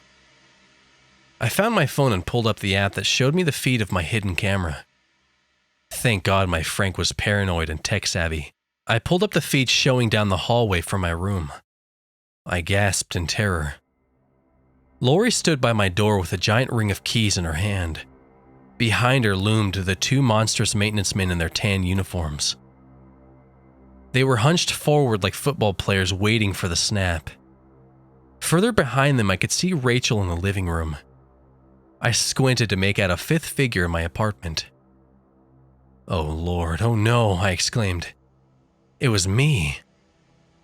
C: I found my phone and pulled up the app that showed me the feed of my hidden camera. Thank God my Frank was paranoid and tech-savvy. I pulled up the feed showing down the hallway from my room. I gasped in terror. Lori stood by my door with a giant ring of keys in her hand. Behind her loomed the 2 monstrous maintenance men in their tan uniforms. They were hunched forward like football players waiting for the snap. Further behind them, I could see Rachel in the living room. I squinted to make out a 5th figure in my apartment. "Oh Lord, oh no," I exclaimed. It was me.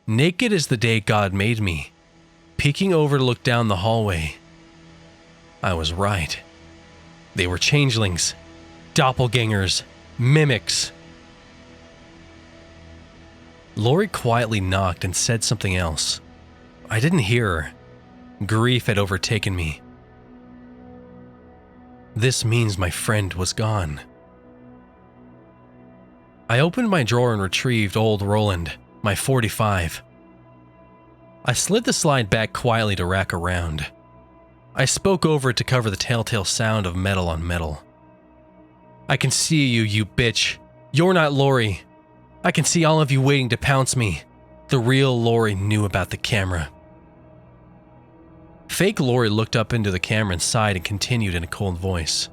C: Naked as the day God made me, peeking over to look down the hallway. I was right. They were changelings, doppelgangers, mimics. Lori quietly knocked and said something else. I didn't hear her. Grief had overtaken me. This means my friend was gone. I opened my drawer and retrieved old Roland, my .45. I slid the slide back quietly to rack around. I spoke over it to cover the telltale sound of metal on metal. "I can see you, you bitch. You're not Lori. I can see all of you waiting to pounce me. The real Lori knew about the camera. Fake Lori looked up into the camera and sighed and continued in a cold voice.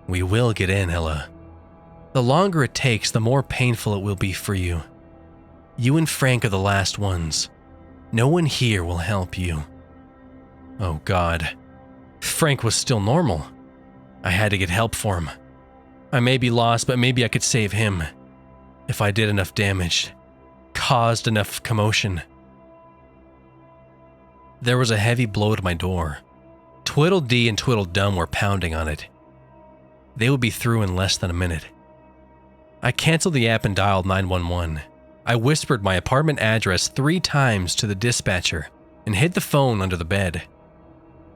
C: We will get in, Ella. The longer it takes, the more painful it will be for you. You and Frank are the last ones. No one here will help you. Oh God. Frank was still normal. I had to get help for him. I may be lost, but maybe I could save him. If I did enough damage, caused enough commotion. There was a heavy blow to my door. Twiddledee and Twiddledum were pounding on it. They would be through in less than a minute. I canceled the app and dialed 911. I whispered my apartment address 3 times to the dispatcher and hid the phone under the bed.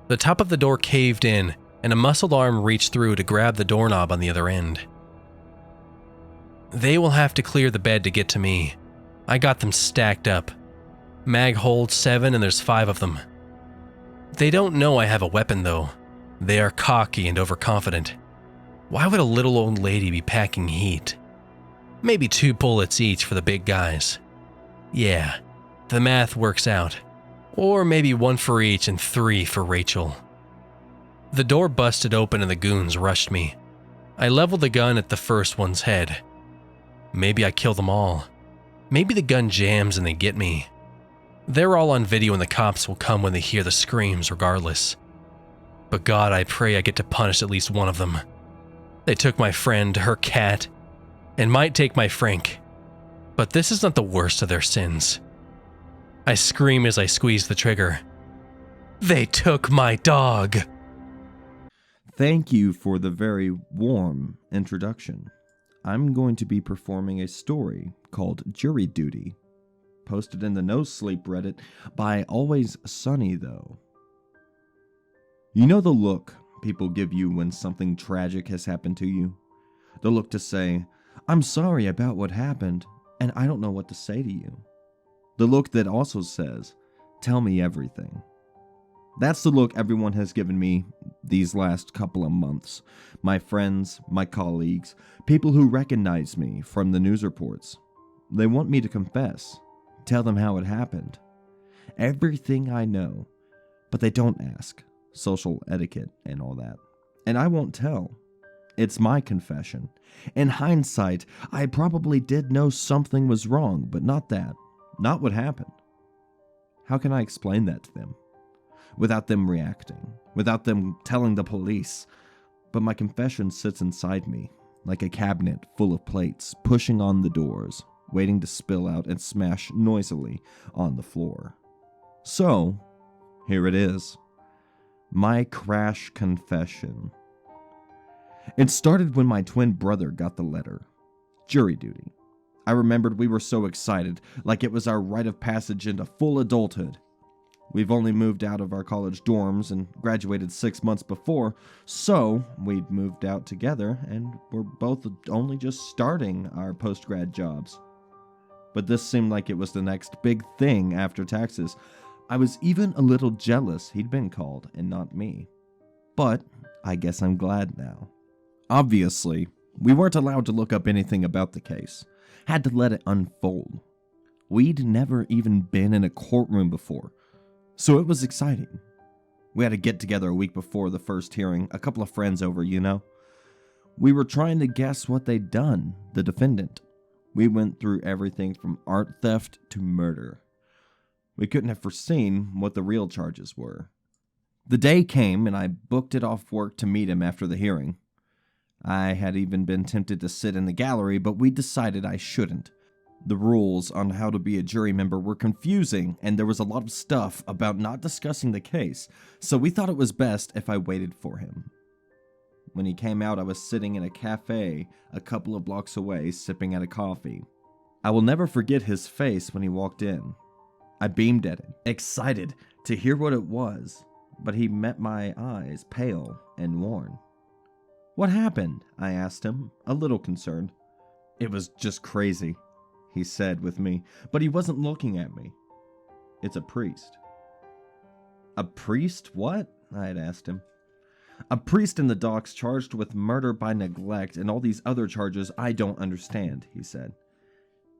C: The top of the door caved in, and a muscled arm reached through to grab the doorknob on the other end. They will have to clear the bed to get to me. I got them stacked up. Mag holds 7 and there's 5 of them. They don't know I have a weapon though. They are cocky and overconfident. Why would a little old lady be packing heat? Maybe 2 bullets each for the big guys. Yeah, the math works out. Or maybe 1 for each and 3 for Rachel. The door busted open and the goons rushed me. I leveled the gun at the first one's head. Maybe I kill them all. Maybe the gun jams and they get me. They're all on video and the cops will come when they hear the screams regardless. But God, I pray I get to punish at least one of them. They took my friend, her cat, and might take my Frank. But this is not the worst of their sins. I scream as I squeeze the trigger. They took my dog.
D: Thank you for the very warm introduction. I'm going to be performing a story called Jury Duty, posted in the nosleep Reddit by Always Sunny though. You know the look people give you when something tragic has happened to you? The look to say, I'm sorry about what happened, and I don't know what to say to you. The look that also says, tell me everything. That's the look everyone has given me these last couple of months. My friends, my colleagues, people who recognize me from the news reports. They want me to confess, tell them how it happened. Everything I know, but they don't ask. Social etiquette and all that. And I won't tell. It's my confession. In hindsight, I probably did know something was wrong, but not that. Not what happened. How can I explain that to them? Without them reacting, without them telling the police. But my confession sits inside me, like a cabinet full of plates, pushing on the doors, waiting to spill out and smash noisily on the floor. So, here it is. My crash confession. It started when my twin brother got the letter. Jury duty. I remembered we were so excited, like it was our rite of passage into full adulthood. We've only moved out of our college dorms and graduated 6 months before, so we'd moved out together and we're both only just starting our post-grad jobs. But this seemed like it was the next big thing after taxes. I was even a little jealous he'd been called and not me. But I guess I'm glad now. Obviously, we weren't allowed to look up anything about the case. Had to let it unfold. We'd never even been in a courtroom before. So it was exciting. We had to get together a week before the first hearing, a couple of friends over, you know. We were trying to guess what they'd done, the defendant. We went through everything from art theft to murder. We couldn't have foreseen what the real charges were. The day came and I booked it off work to meet him after the hearing. I had even been tempted to sit in the gallery, but we decided I shouldn't. The rules on how to be a jury member were confusing, and there was a lot of stuff about not discussing the case, so we thought it was best if I waited for him. When he came out, I was sitting in a cafe a couple of blocks away, sipping at a coffee. I will never forget his face when he walked in. I beamed at him, excited to hear what it was, but he met my eyes, pale and worn. "What happened?" I asked him, a little concerned. "It was just crazy," he said with me, but he wasn't looking at me. "It's a priest." "A priest? What?" I had asked him. "A priest in the docks charged with murder by neglect and all these other charges I don't understand," he said.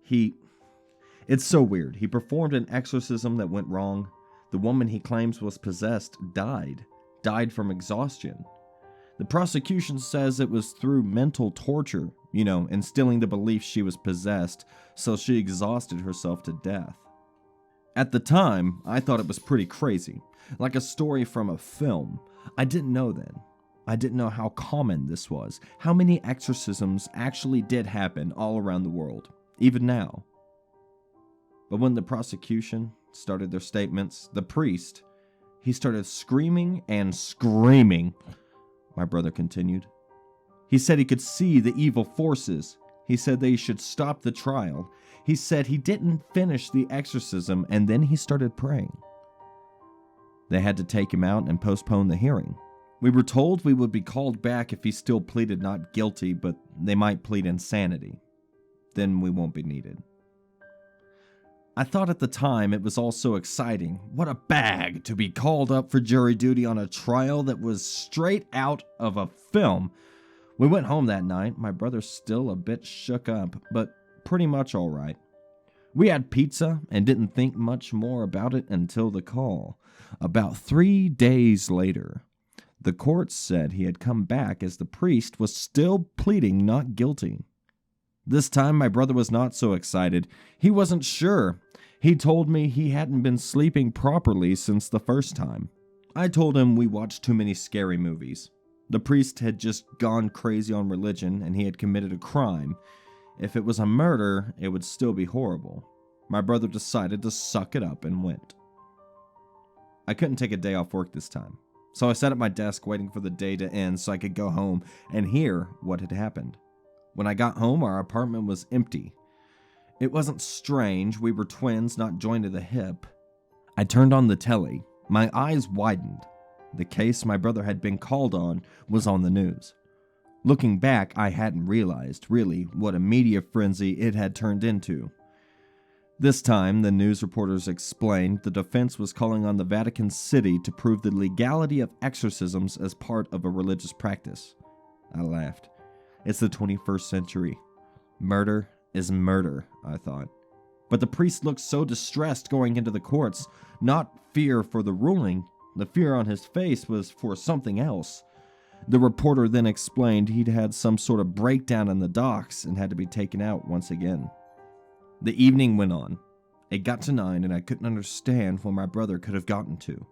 D: It's so weird. He performed an exorcism that went wrong. The woman he claims was possessed died from exhaustion. The prosecution says it was through mental torture, instilling the belief she was possessed, so she exhausted herself to death. At the time, I thought it was pretty crazy, like a story from a film. I didn't know then. I didn't know how common this was, how many exorcisms actually did happen all around the world, even now. But when the prosecution started their statements, the priest, he started screaming and screaming. My brother continued. He said he could see the evil forces. He said they should stop the trial. He said he didn't finish the exorcism, and then he started praying. They had to take him out and postpone the hearing. We were told we would be called back if he still pleaded not guilty, but they might plead insanity. Then we won't be needed. I thought at the time it was all so exciting. What a bag to be called up for jury duty on a trial that was straight out of a film. We went home that night, my brother still a bit shook up, but pretty much all right. We had pizza and didn't think much more about it until the call. About 3 days later, the court said he had come back as the priest was still pleading not guilty. This time my brother was not so excited. He wasn't sure. He told me he hadn't been sleeping properly since the first time. I told him we watched too many scary movies. The priest had just gone crazy on religion and he had committed a crime. If it was a murder, it would still be horrible. My brother decided to suck it up and went. I couldn't take a day off work this time, so I sat at my desk waiting for the day to end so I could go home and hear what had happened. When I got home, our apartment was empty. It wasn't strange, we were twins not joined at the hip. I turned on the telly. My eyes widened. The case my brother had been called on was on the news. Looking back, I hadn't realized, really, what a media frenzy it had turned into. This time, the news reporters explained the defense was calling on the Vatican City to prove the legality of exorcisms as part of a religious practice. I laughed. It's the 21st century. Murder is murder, I thought. But the priest looked so distressed going into the courts, not fear for the ruling. The fear on his face was for something else. The reporter then explained he'd had some sort of breakdown in the docks and had to be taken out once again. The evening went on. It got to 9 and I couldn't understand where my brother could have gotten to.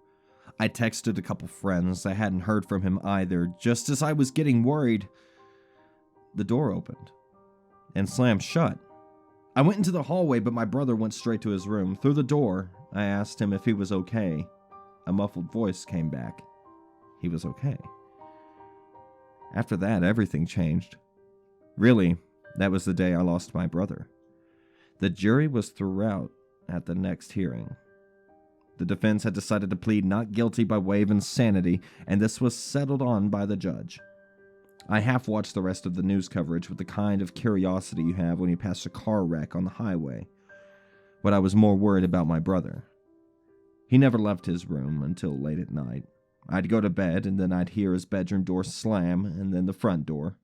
D: I texted a couple friends. I hadn't heard from him either. Just as I was getting worried, the door opened and slammed shut. I went into the hallway, but my brother went straight to his room. Through the door, I asked him if he was okay. A muffled voice came back. He was okay. After that, everything changed. Really, that was the day I lost my brother. The jury was throughout at the next hearing. The defense had decided to plead not guilty by way of insanity, and this was settled on by the judge. I half-watched the rest of the news coverage with the kind of curiosity you have when you pass a car wreck on the highway. But I was more worried about my brother. He never left his room until late at night. I'd go to bed, and then I'd hear his bedroom door slam, and then the front door.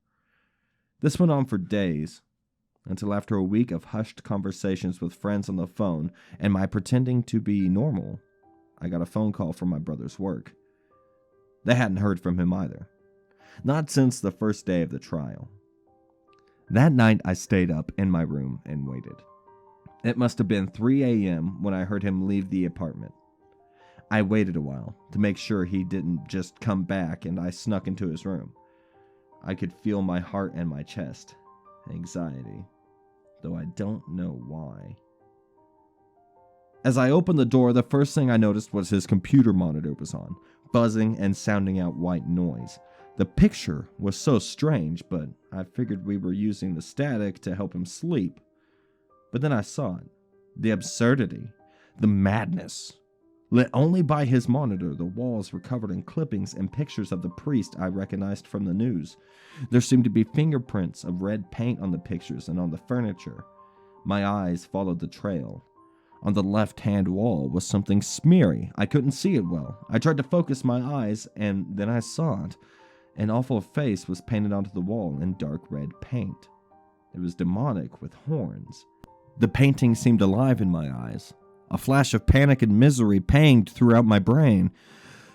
D: This went on for days, until after a week of hushed conversations with friends on the phone, and my pretending to be normal, I got a phone call from my brother's work. They hadn't heard from him either. Not since the first day of the trial. That night, I stayed up in my room and waited. It must have been 3 a.m. when I heard him leave the apartment. I waited a while to make sure he didn't just come back, and I snuck into his room. I could feel my heart and my chest. Anxiety, though I don't know why. As I opened the door, the first thing I noticed was his computer monitor was on, buzzing and sounding out white noise. The picture was so strange, but I figured we were using the static to help him sleep. But then I saw it. The absurdity. The madness. Lit only by his monitor, the walls were covered in clippings and pictures of the priest I recognized from the news. There seemed to be fingerprints of red paint on the pictures and on the furniture. My eyes followed the trail. On the left-hand wall was something smeary. I couldn't see it well. I tried to focus my eyes, and then I saw it. An awful face was painted onto the wall in dark red paint. It was demonic with horns. The painting seemed alive in my eyes. A flash of panic and misery panged throughout my brain.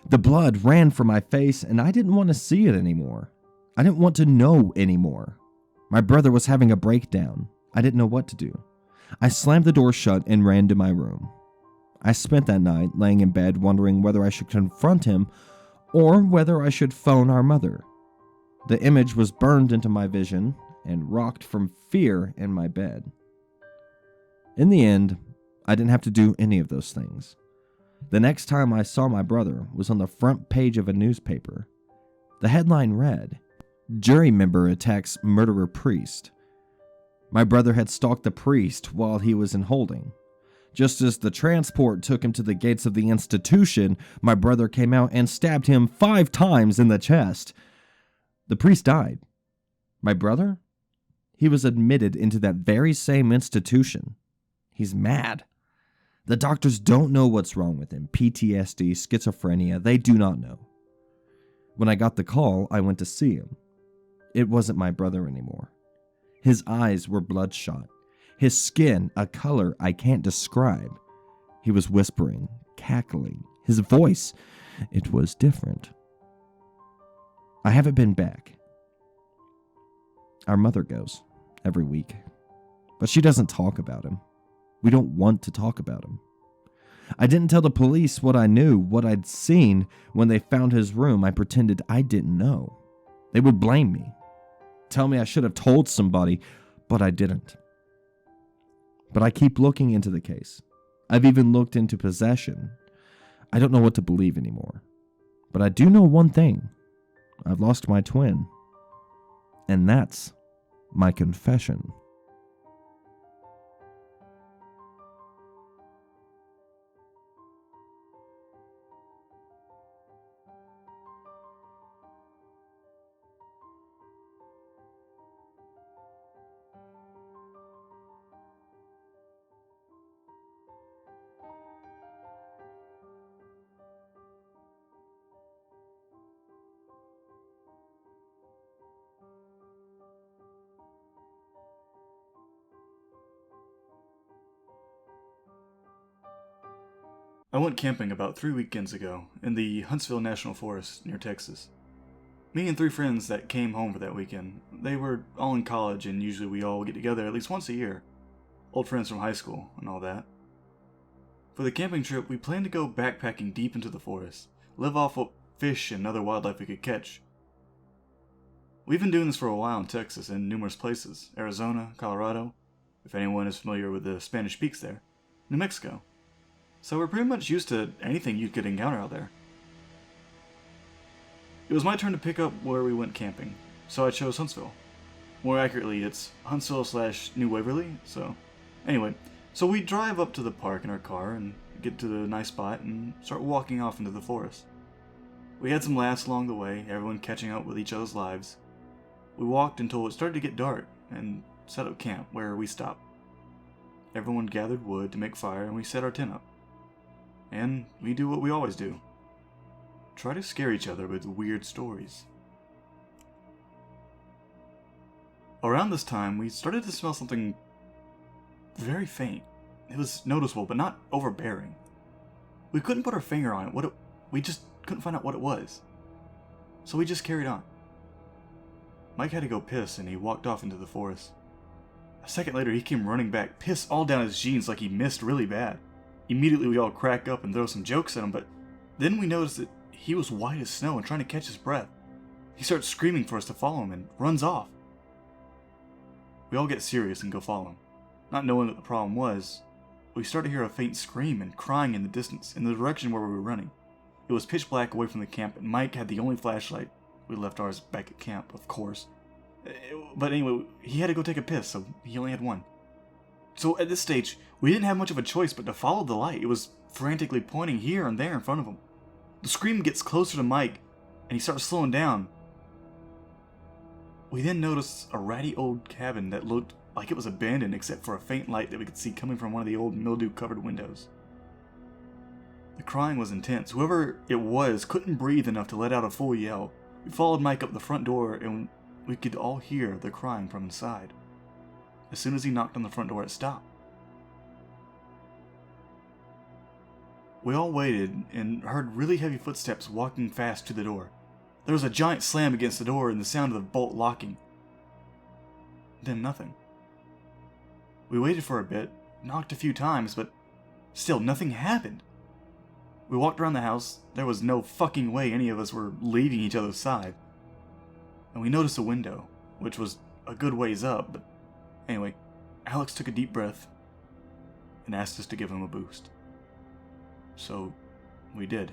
D: The blood ran from my face, and I didn't want to see it anymore. I didn't want to know anymore. My brother was having a breakdown. I didn't know what to do. I slammed the door shut and ran to my room. I spent that night laying in bed wondering whether I should confront him or whether I should phone our mother. The image was burned into my vision and rocked from fear in my bed. In the end, I didn't have to do any of those things. The next time I saw my brother was on the front page of a newspaper. The headline read, "Jury member attacks murderer priest." My brother had stalked the priest while he was in holding. Just as the transport took him to the gates of the institution, my brother came out and stabbed him 5 times in the chest. The priest died. My brother? He was admitted into that very same institution. He's mad. The doctors don't know what's wrong with him. PTSD, schizophrenia, they do not know. When I got the call, I went to see him. It wasn't my brother anymore. His eyes were bloodshot. His skin, a color I can't describe. He was whispering, cackling. His voice, it was different. I haven't been back. Our mother goes every week, but she doesn't talk about him. We don't want to talk about him. I didn't tell the police what I knew, what I'd seen. When they found his room, I pretended I didn't know. They would blame me, tell me I should have told somebody, but I didn't. But I keep looking into the case. I've even looked into possession. I don't know what to believe anymore. But I do know one thing. I've lost my twin. And that's my confession.
E: I went camping about 3 weekends ago in the Huntsville National Forest near Texas. Me and 3 friends that came home for that weekend, they were all in college and usually we all get together at least once a year. Old friends from high school and all that. For the camping trip, we planned to go backpacking deep into the forest, live off what fish and other wildlife we could catch. We've been doing this for a while in Texas and numerous places, Arizona, Colorado, if anyone is familiar with the Spanish peaks there, New Mexico. So we're pretty much used to anything you could encounter out there. It was my turn to pick up where we went camping, so I chose Huntsville. More accurately, it's Huntsville/New Waverly, so... Anyway, so we drive up to the park in our car and get to the nice spot and start walking off into the forest. We had some laughs along the way, everyone catching up with each other's lives. We walked until it started to get dark and set up camp where we stopped. Everyone gathered wood to make fire and we set our tent up. And we do what we always do. Try to scare each other with weird stories. Around this time, we started to smell something very faint. It was noticeable, but not overbearing. We couldn't put our finger on it. We just couldn't find out what it was. So we just carried on. Mike had to go piss, and he walked off into the forest. A second later, he came running back, piss all down his jeans like he missed really bad. Immediately we all crack up and throw some jokes at him, but then we notice that he was white as snow and trying to catch his breath. He starts screaming for us to follow him and runs off. We all get serious and go follow him. Not knowing what the problem was, we started to hear a faint scream and crying in the distance, in the direction where we were running. It was pitch black away from the camp, and Mike had the only flashlight. We left ours back at camp, of course. But anyway, he had to go take a piss, so he only had one. So at this stage, we didn't have much of a choice but to follow the light. It was frantically pointing here and there in front of him. The scream gets closer to Mike, and he starts slowing down. We then noticed a ratty old cabin that looked like it was abandoned except for a faint light that we could see coming from one of the old mildew-covered windows. The crying was intense. Whoever it was couldn't breathe enough to let out a full yell. We followed Mike up the front door, and we could all hear the crying from inside. As soon as he knocked on the front door, it stopped. We all waited and heard really heavy footsteps walking fast to the door. There was a giant slam against the door and the sound of the bolt locking. Then nothing. We waited for a bit, knocked a few times, but still nothing happened. We walked around the house. There was no fucking way any of us were leaving each other's side. And we noticed a window, which was a good ways up, but anyway, Alex took a deep breath and asked us to give him a boost. So, we did.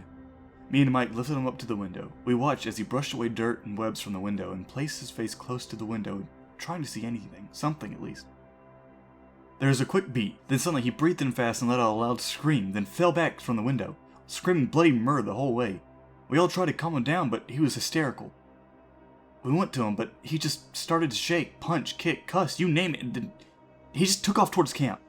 E: Me and Mike lifted him up to the window. We watched as he brushed away dirt and webs from the window and placed his face close to the window, trying to see anything, something at least. There was a quick beat, then suddenly he breathed in fast and let out a loud scream, then fell back from the window, screaming bloody murder the whole way. We all tried to calm him down, but he was hysterical. We went to him, but he just started to shake, punch, kick, cuss, you name it, and then he just took off towards camp.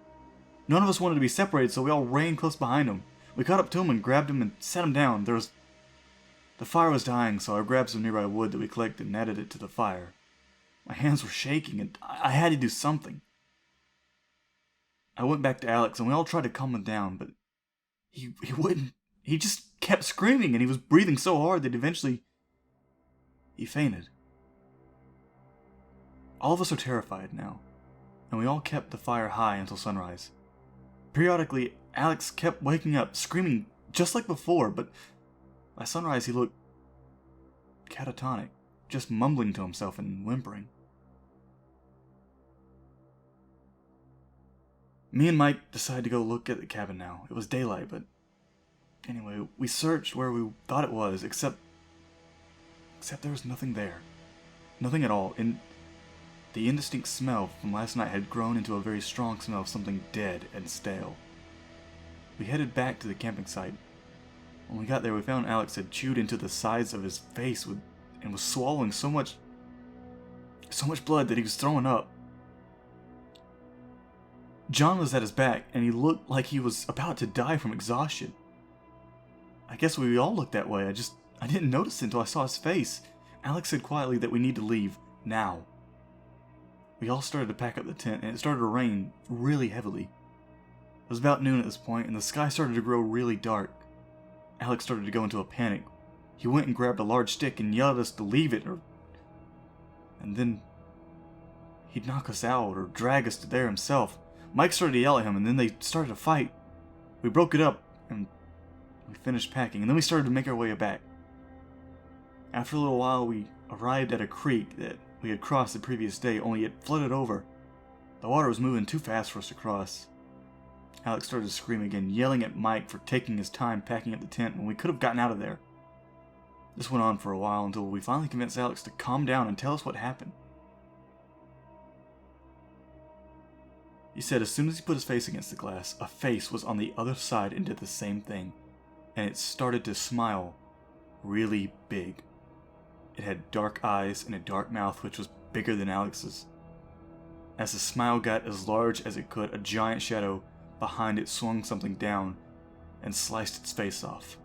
E: None of us wanted to be separated, so we all ran close behind him. We caught up to him and grabbed him and set him down. The fire was dying, so I grabbed some nearby wood that we collected and added it to the fire. My hands were shaking, and I had to do something. I went back to Alex, and we all tried to calm him down, but he wouldn't. He just kept screaming, and he was breathing so hard that eventually he fainted. All of us are terrified now, and we all kept the fire high until sunrise. Periodically, Alex kept waking up, screaming just like before, but by sunrise he looked catatonic, just mumbling to himself and whimpering. Me and Mike decided to go look at the cabin now. It was daylight, but anyway, we searched where we thought it was, except there was nothing there. Nothing at all, and the indistinct smell from last night had grown into a very strong smell of something dead and stale. We headed back to the camping site. When we got there, we found Alex had chewed into the sides of his face and was swallowing so much blood that he was throwing up. John was at his back, and he looked like he was about to die from exhaustion. I guess we all looked that way. I didn't notice it until I saw his face. Alex said quietly that we need to leave now. We all started to pack up the tent, and it started to rain really heavily. It was about noon at this point, and the sky started to grow really dark. Alex started to go into a panic. He went and grabbed a large stick and yelled at us to leave it, and then he'd knock us out or drag us to there himself. Mike started to yell at him, and then they started to fight. We broke it up, and we finished packing, and then we started to make our way back. After a little while, we arrived at a creek that we had crossed the previous day, only it flooded over. The water was moving too fast for us to cross. Alex started to scream again, yelling at Mike for taking his time packing up the tent when we could have gotten out of there. This went on for a while until we finally convinced Alex to calm down and tell us what happened. He said as soon as he put his face against the glass, a face was on the other side and did the same thing, and it started to smile really big. It had dark eyes and a dark mouth which was bigger than Alex's. As the smile got as large as it could, a giant shadow behind it swung something down and sliced its face off.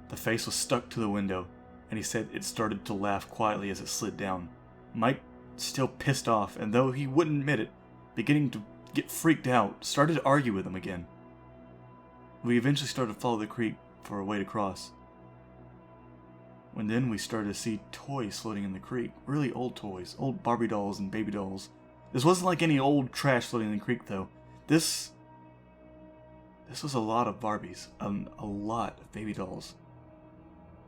E: The face was stuck to the window, and he said it started to laugh quietly as it slid down. Mike, still pissed off, and though he wouldn't admit it, beginning to get freaked out, started to argue with him again. We eventually started to follow the creek for a way to cross. When then we started to see toys floating in the creek. Really old toys. Old Barbie dolls and baby dolls. This wasn't like any old trash floating in the creek though. This was a lot of Barbies. A lot of baby dolls.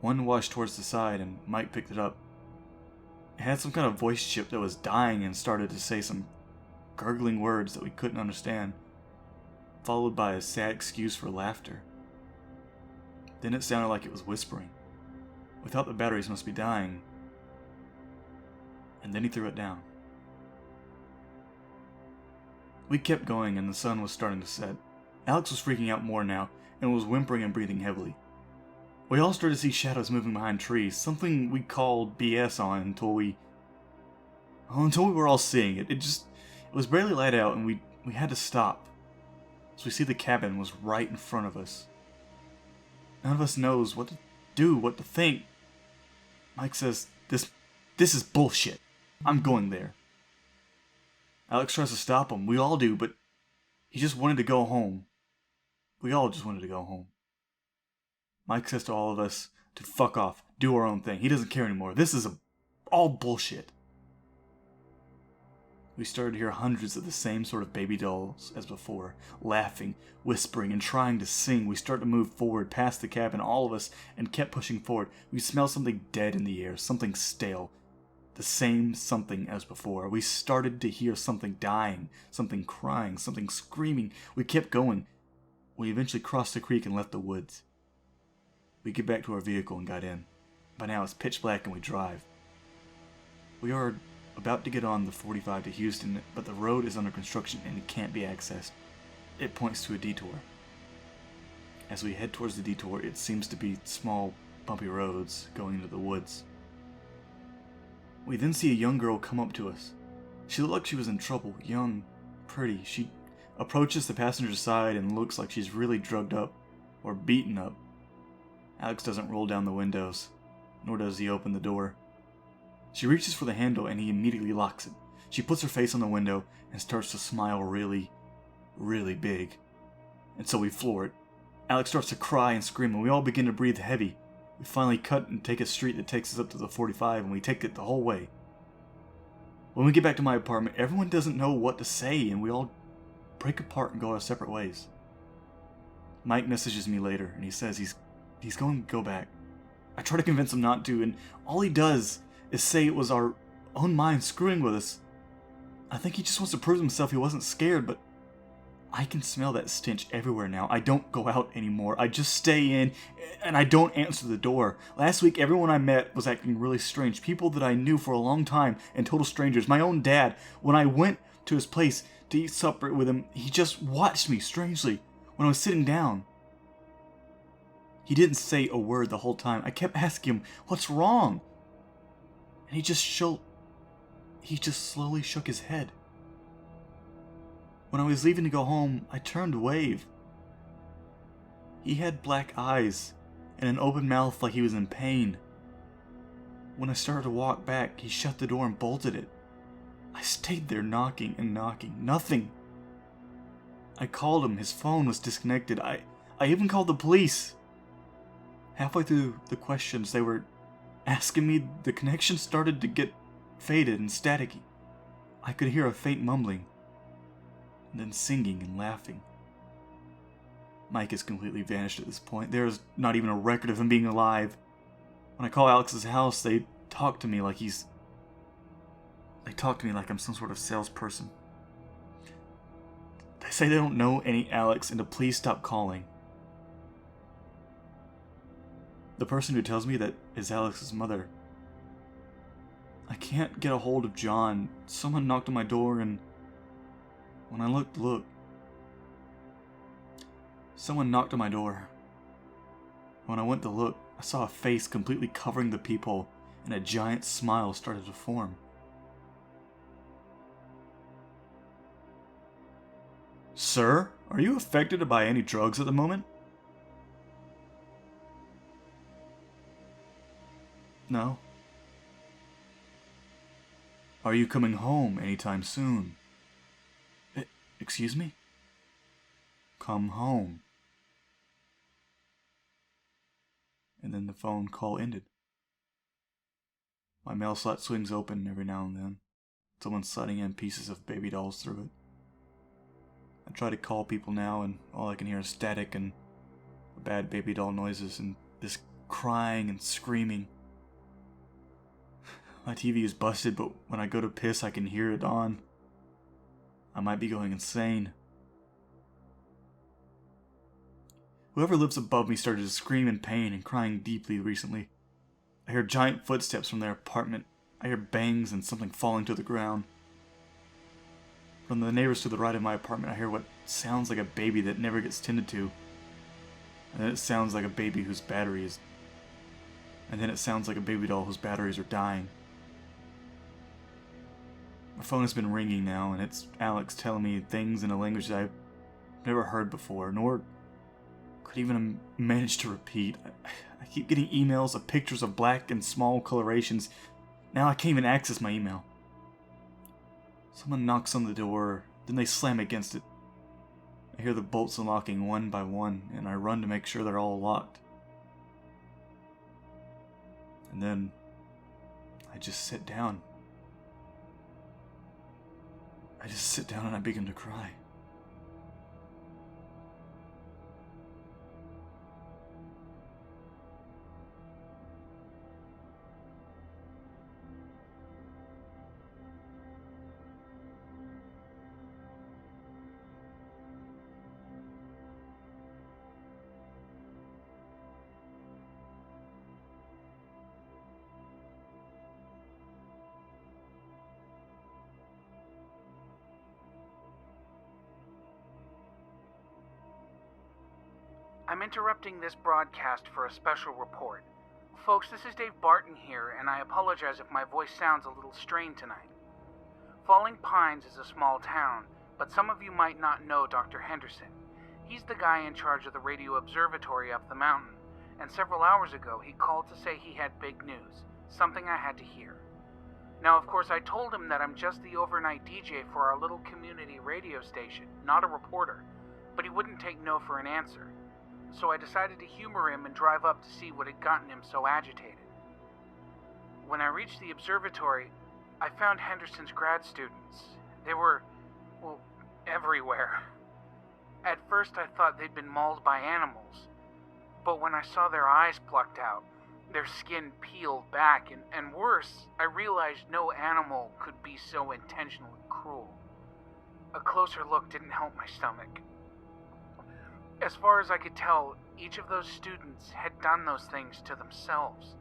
E: One washed towards the side and Mike picked it up. It had some kind of voice chip that was dying and started to say some gurgling words that we couldn't understand, followed by a sad excuse for laughter. Then it sounded like it was whispering. We thought the batteries must be dying, and then he threw it down. We kept going and the sun was starting to set. Alex was freaking out more now and was whimpering and breathing heavily. We all started to see shadows moving behind trees, something we called BS on until we were all seeing it. It was barely light out and we had to stop. So we see the cabin was right in front of us. None of us knows what to do, what to think. Mike says, this is bullshit. I'm going there. Alex tries to stop him. We all do, but he just wanted to go home. We all just wanted to go home. Mike says to all of us to fuck off, do our own thing. He doesn't care anymore. This is all bullshit. We started to hear hundreds of the same sort of baby dolls as before, laughing, whispering, and trying to sing. We started to move forward past the cabin, all of us, and kept pushing forward. We smelled something dead in the air, something stale. The same something as before. We started to hear something dying, something crying, something screaming. We kept going. We eventually crossed the creek and left the woods. We get back to our vehicle and got in. By now it's pitch black and we drive. We are about to get on the 45 to Houston, but the road is under construction and it can't be accessed. It points to a detour. As we head towards the detour, it seems to be small, bumpy roads going into the woods. We then see a young girl come up to us. She looked like she was in trouble, young, pretty. She approaches the passenger side and looks like she's really drugged up or beaten up. Alex doesn't roll down the windows, nor does he open the door. She reaches for the handle and he immediately locks it. She puts her face on the window and starts to smile really, really big. And so we floor it. Alex starts to cry and scream and we all begin to breathe heavy. We finally cut and take a street that takes us up to the 45 and we take it the whole way. When we get back to my apartment, everyone doesn't know what to say and we all break apart and go our separate ways. Mike messages me later and he says he's going to go back. I try to convince him not to, and all he does is say it was our own mind screwing with us. I think he just wants to prove to himself he wasn't scared, but I can smell that stench everywhere now. I don't go out anymore. I just stay in, and I don't answer the door. Last week, everyone I met was acting really strange. People that I knew for a long time, and total strangers. My own dad, when I went to his place to eat supper with him, he just watched me strangely when I was sitting down. He didn't say a word the whole time. I kept asking him, "What's wrong?" And he just slowly shook his head. When I was leaving to go home, I turned to wave. He had black eyes and an open mouth like he was in pain. When I started to walk back, he shut the door and bolted it. I stayed there knocking and knocking. Nothing. I called him. His phone was disconnected. I even called the police. Halfway through the questions they were asking me, the connection started to get faded and staticky. I could hear a faint mumbling, and then singing and laughing. Mike has completely vanished at this point. There is not even a record of him being alive. When I call Alex's house, they talk to me like I'm some sort of salesperson. They say they don't know any Alex and to please stop calling. The person who tells me that is Alex's mother. I can't get a hold of John. Someone knocked on my door and when I looked, someone knocked on my door. When I went to look, I saw a face completely covering the peephole and a giant smile started to form. "Sir, are you affected by any drugs at the moment?" "No." "Are you coming home anytime soon?" Excuse me?" "Come home." And then the phone call ended. My mail slot swings open every now and then. Someone's sliding in pieces of baby dolls through it. I try to call people now and all I can hear is static and bad baby doll noises and this crying and screaming. My TV is busted, but when I go to piss I can hear it on. I might be going insane. Whoever lives above me started to scream in pain and crying deeply recently. I hear giant footsteps from their apartment. I hear bangs and something falling to the ground. From the neighbors to the right of my apartment, I hear what sounds like a baby that never gets tended to. And then it sounds like a baby whose batteries. And then it sounds like a baby doll whose batteries are dying. My phone has been ringing now, and it's Alex telling me things in a language that I've never heard before, nor could even manage to repeat. I keep getting emails of pictures of black and small colorations. Now I can't even access my email. Someone knocks on the door, then they slam against it. I hear the bolts unlocking one by one, and I run to make sure they're all locked. And then I just sit down. I just sit down and I begin to cry.
F: I'm interrupting this broadcast for a special report. Folks, this is Dave Barton here, and I apologize if my voice sounds a little strained tonight. Falling Pines is a small town, but some of you might not know Dr. Henderson. He's the guy in charge of the radio observatory up the mountain, and several hours ago he called to say he had big news, something I had to hear. Now, of course, I told him that I'm just the overnight DJ for our little community radio station, not a reporter, but he wouldn't take no for an answer. So I decided to humor him and drive up to see what had gotten him so agitated. When I reached the observatory, I found Henderson's grad students. They were, well, everywhere. At first I thought they'd been mauled by animals, but when I saw their eyes plucked out, their skin peeled back, and worse, I realized no animal could be so intentionally cruel. A closer look didn't help my stomach. As far as I could tell, each of those students had done those things to themselves.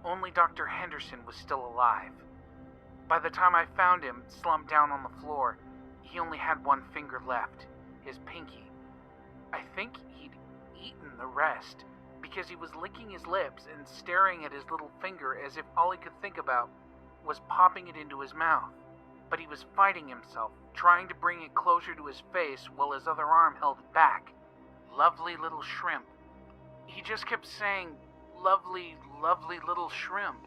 F: Only Dr. Henderson was still alive. By the time I found him, slumped down on the floor, he only had one finger left, his pinky. I think he'd eaten the rest, because he was licking his lips and staring at his little finger as if all he could think about was popping it into his mouth. But he was fighting himself, trying to bring it closer to his face while his other arm held it back. Lovely little shrimp. He just kept saying, lovely, lovely little shrimp.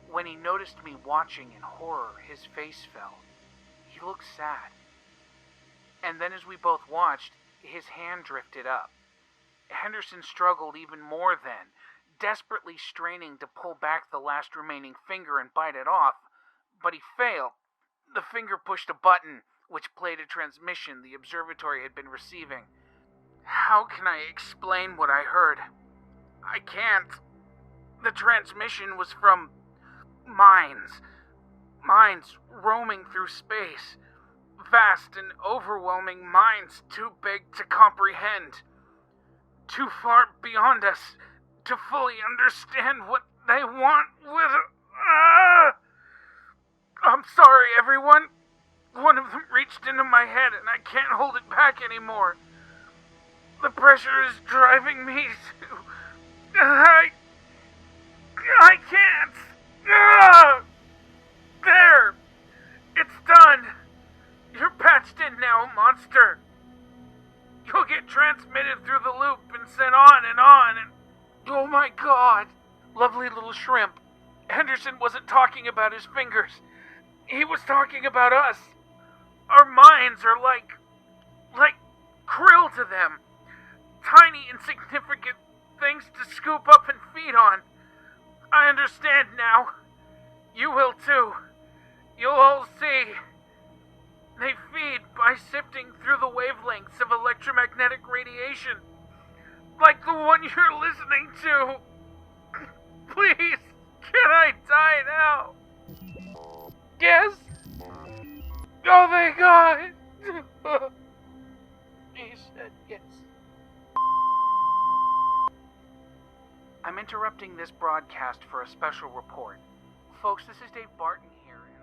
F: When he noticed me watching in horror, his face fell. He looked sad. And then as we both watched, his hand drifted up. Henderson struggled even more then, desperately straining to pull back the last remaining finger and bite it off, but he failed. The finger pushed a button, which played a transmission the observatory had been receiving. How can I explain what I heard? I can't. The transmission was from minds. Minds roaming through space. Vast and overwhelming minds too big to comprehend. Too far beyond us to fully understand what they want with I'm sorry, everyone. One of them reached into my head and I can't hold it back anymore. The pressure is driving me to... I can't. There. It's done. You're patched in now, monster. You'll get transmitted through the loop and sent on and on and... Oh my god. Lovely little shrimp. Henderson wasn't talking about his fingers. He was talking about us. Our minds are like krill to them. Tiny, insignificant things to scoop up and feed on. I understand now. You will too. You'll all see. They feed by sifting through the wavelengths of electromagnetic radiation. Like the one you're listening to. Please, can I die now? Yes? Oh, thank God! He said yes. I'm interrupting this broadcast for a special report. Folks, this is Dave Barton here, and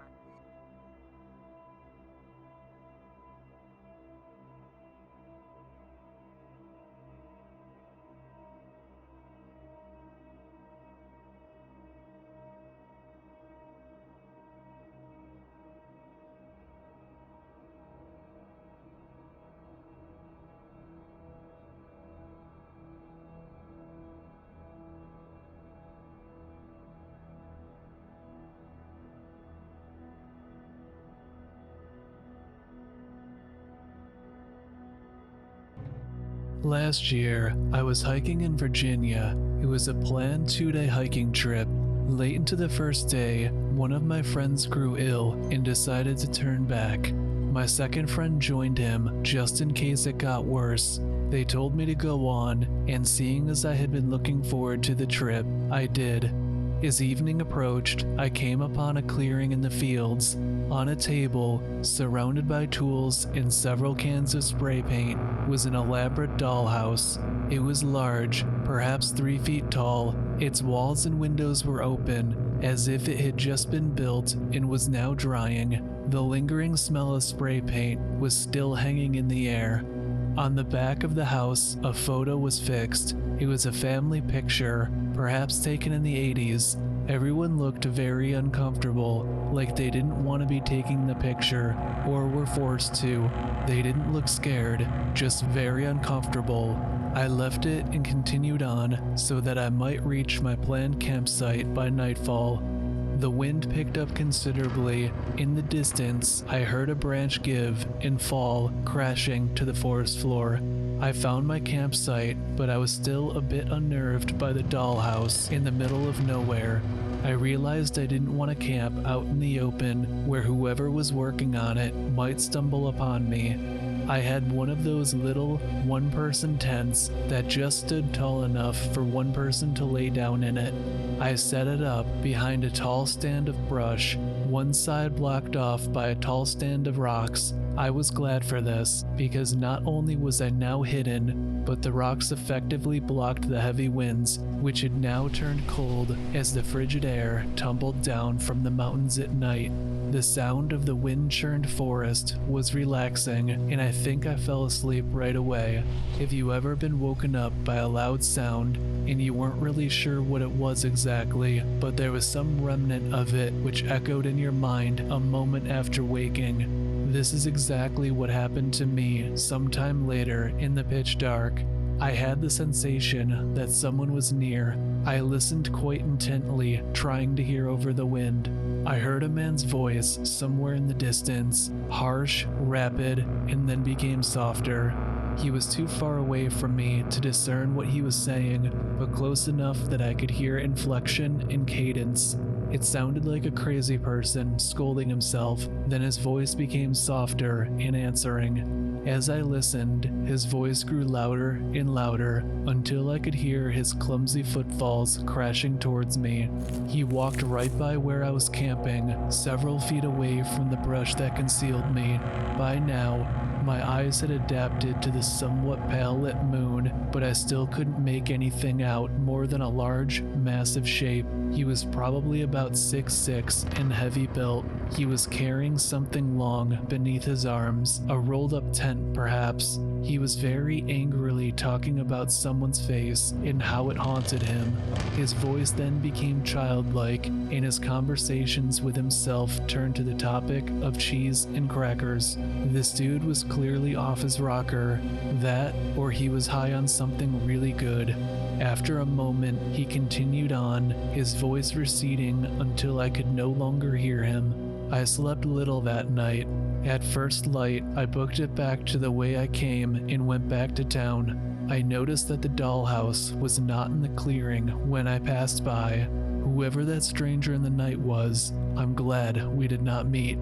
G: Last year, I was hiking in Virginia. It was a planned 2-day hiking trip. Late into the first day, one of my friends grew ill and decided to turn back. My second friend joined him just in case it got worse. They told me to go on, and seeing as I had been looking forward to the trip, I did. As evening approached, I came upon a clearing in the fields. On a table, surrounded by tools and several cans of spray paint, was an elaborate dollhouse. It was large, perhaps 3 feet tall. Its walls and windows were open, as if it had just been built and was now drying. The lingering smell of spray paint was still hanging in the air. On the back of the house, a photo was fixed. It was a family picture, perhaps taken in the 80s. Everyone looked very uncomfortable, like they didn't want to be taking the picture, or were forced to. They didn't look scared, just very uncomfortable. I left it and continued on so that I might reach my planned campsite by nightfall. The wind picked up considerably. In the distance, I heard a branch give and fall, crashing to the forest floor. I found my campsite, but I was still a bit unnerved by the dollhouse in the middle of nowhere. I realized I didn't want to camp out in the open where whoever was working on it might stumble upon me. I had one of those little one-person tents that just stood tall enough for one person to lay down in it. I set it up behind a tall stand of brush, one side blocked off by a tall stand of rocks. I was glad for this, because not only was I now hidden, but the rocks effectively blocked the heavy winds, which had now turned cold as the frigid air tumbled down from the mountains at night. The sound of the wind-churned forest was relaxing, and I think I fell asleep right away. Have you ever been woken up by a loud sound, and you weren't really sure what it was exactly, but there was some remnant of it which echoed in your mind a moment after waking? This is exactly what happened to me sometime later in the pitch dark. I had the sensation that someone was near. I listened quite intently, trying to hear over the wind. I heard a man's voice somewhere in the distance, harsh, rapid, and then became softer. He was too far away from me to discern what he was saying, but close enough that I could hear inflection and cadence. It sounded like a crazy person scolding himself, then his voice became softer and answering. As I listened, his voice grew louder and louder until I could hear his clumsy footfalls crashing towards me. He walked right by where I was camping, several feet away from the brush that concealed me. By now, my eyes had adapted to the somewhat pale lit moon, but I still couldn't make anything out more than a large, massive shape. He was probably about 6'6" and heavy built. He was carrying something long beneath his arms, a rolled up tent perhaps. He was very angrily talking about someone's face and how it haunted him. His voice then became childlike, and his conversations with himself turned to the topic of cheese and crackers. This dude was clearly off his rocker. That, or he was high on something really good. After a moment, he continued on, his voice receding until I could no longer hear him. I slept little that night. At first light, I booked it back to the way I came and went back to town. I noticed that the dollhouse was not in the clearing when I passed by. Whoever that stranger in the night was, I'm glad we did not meet.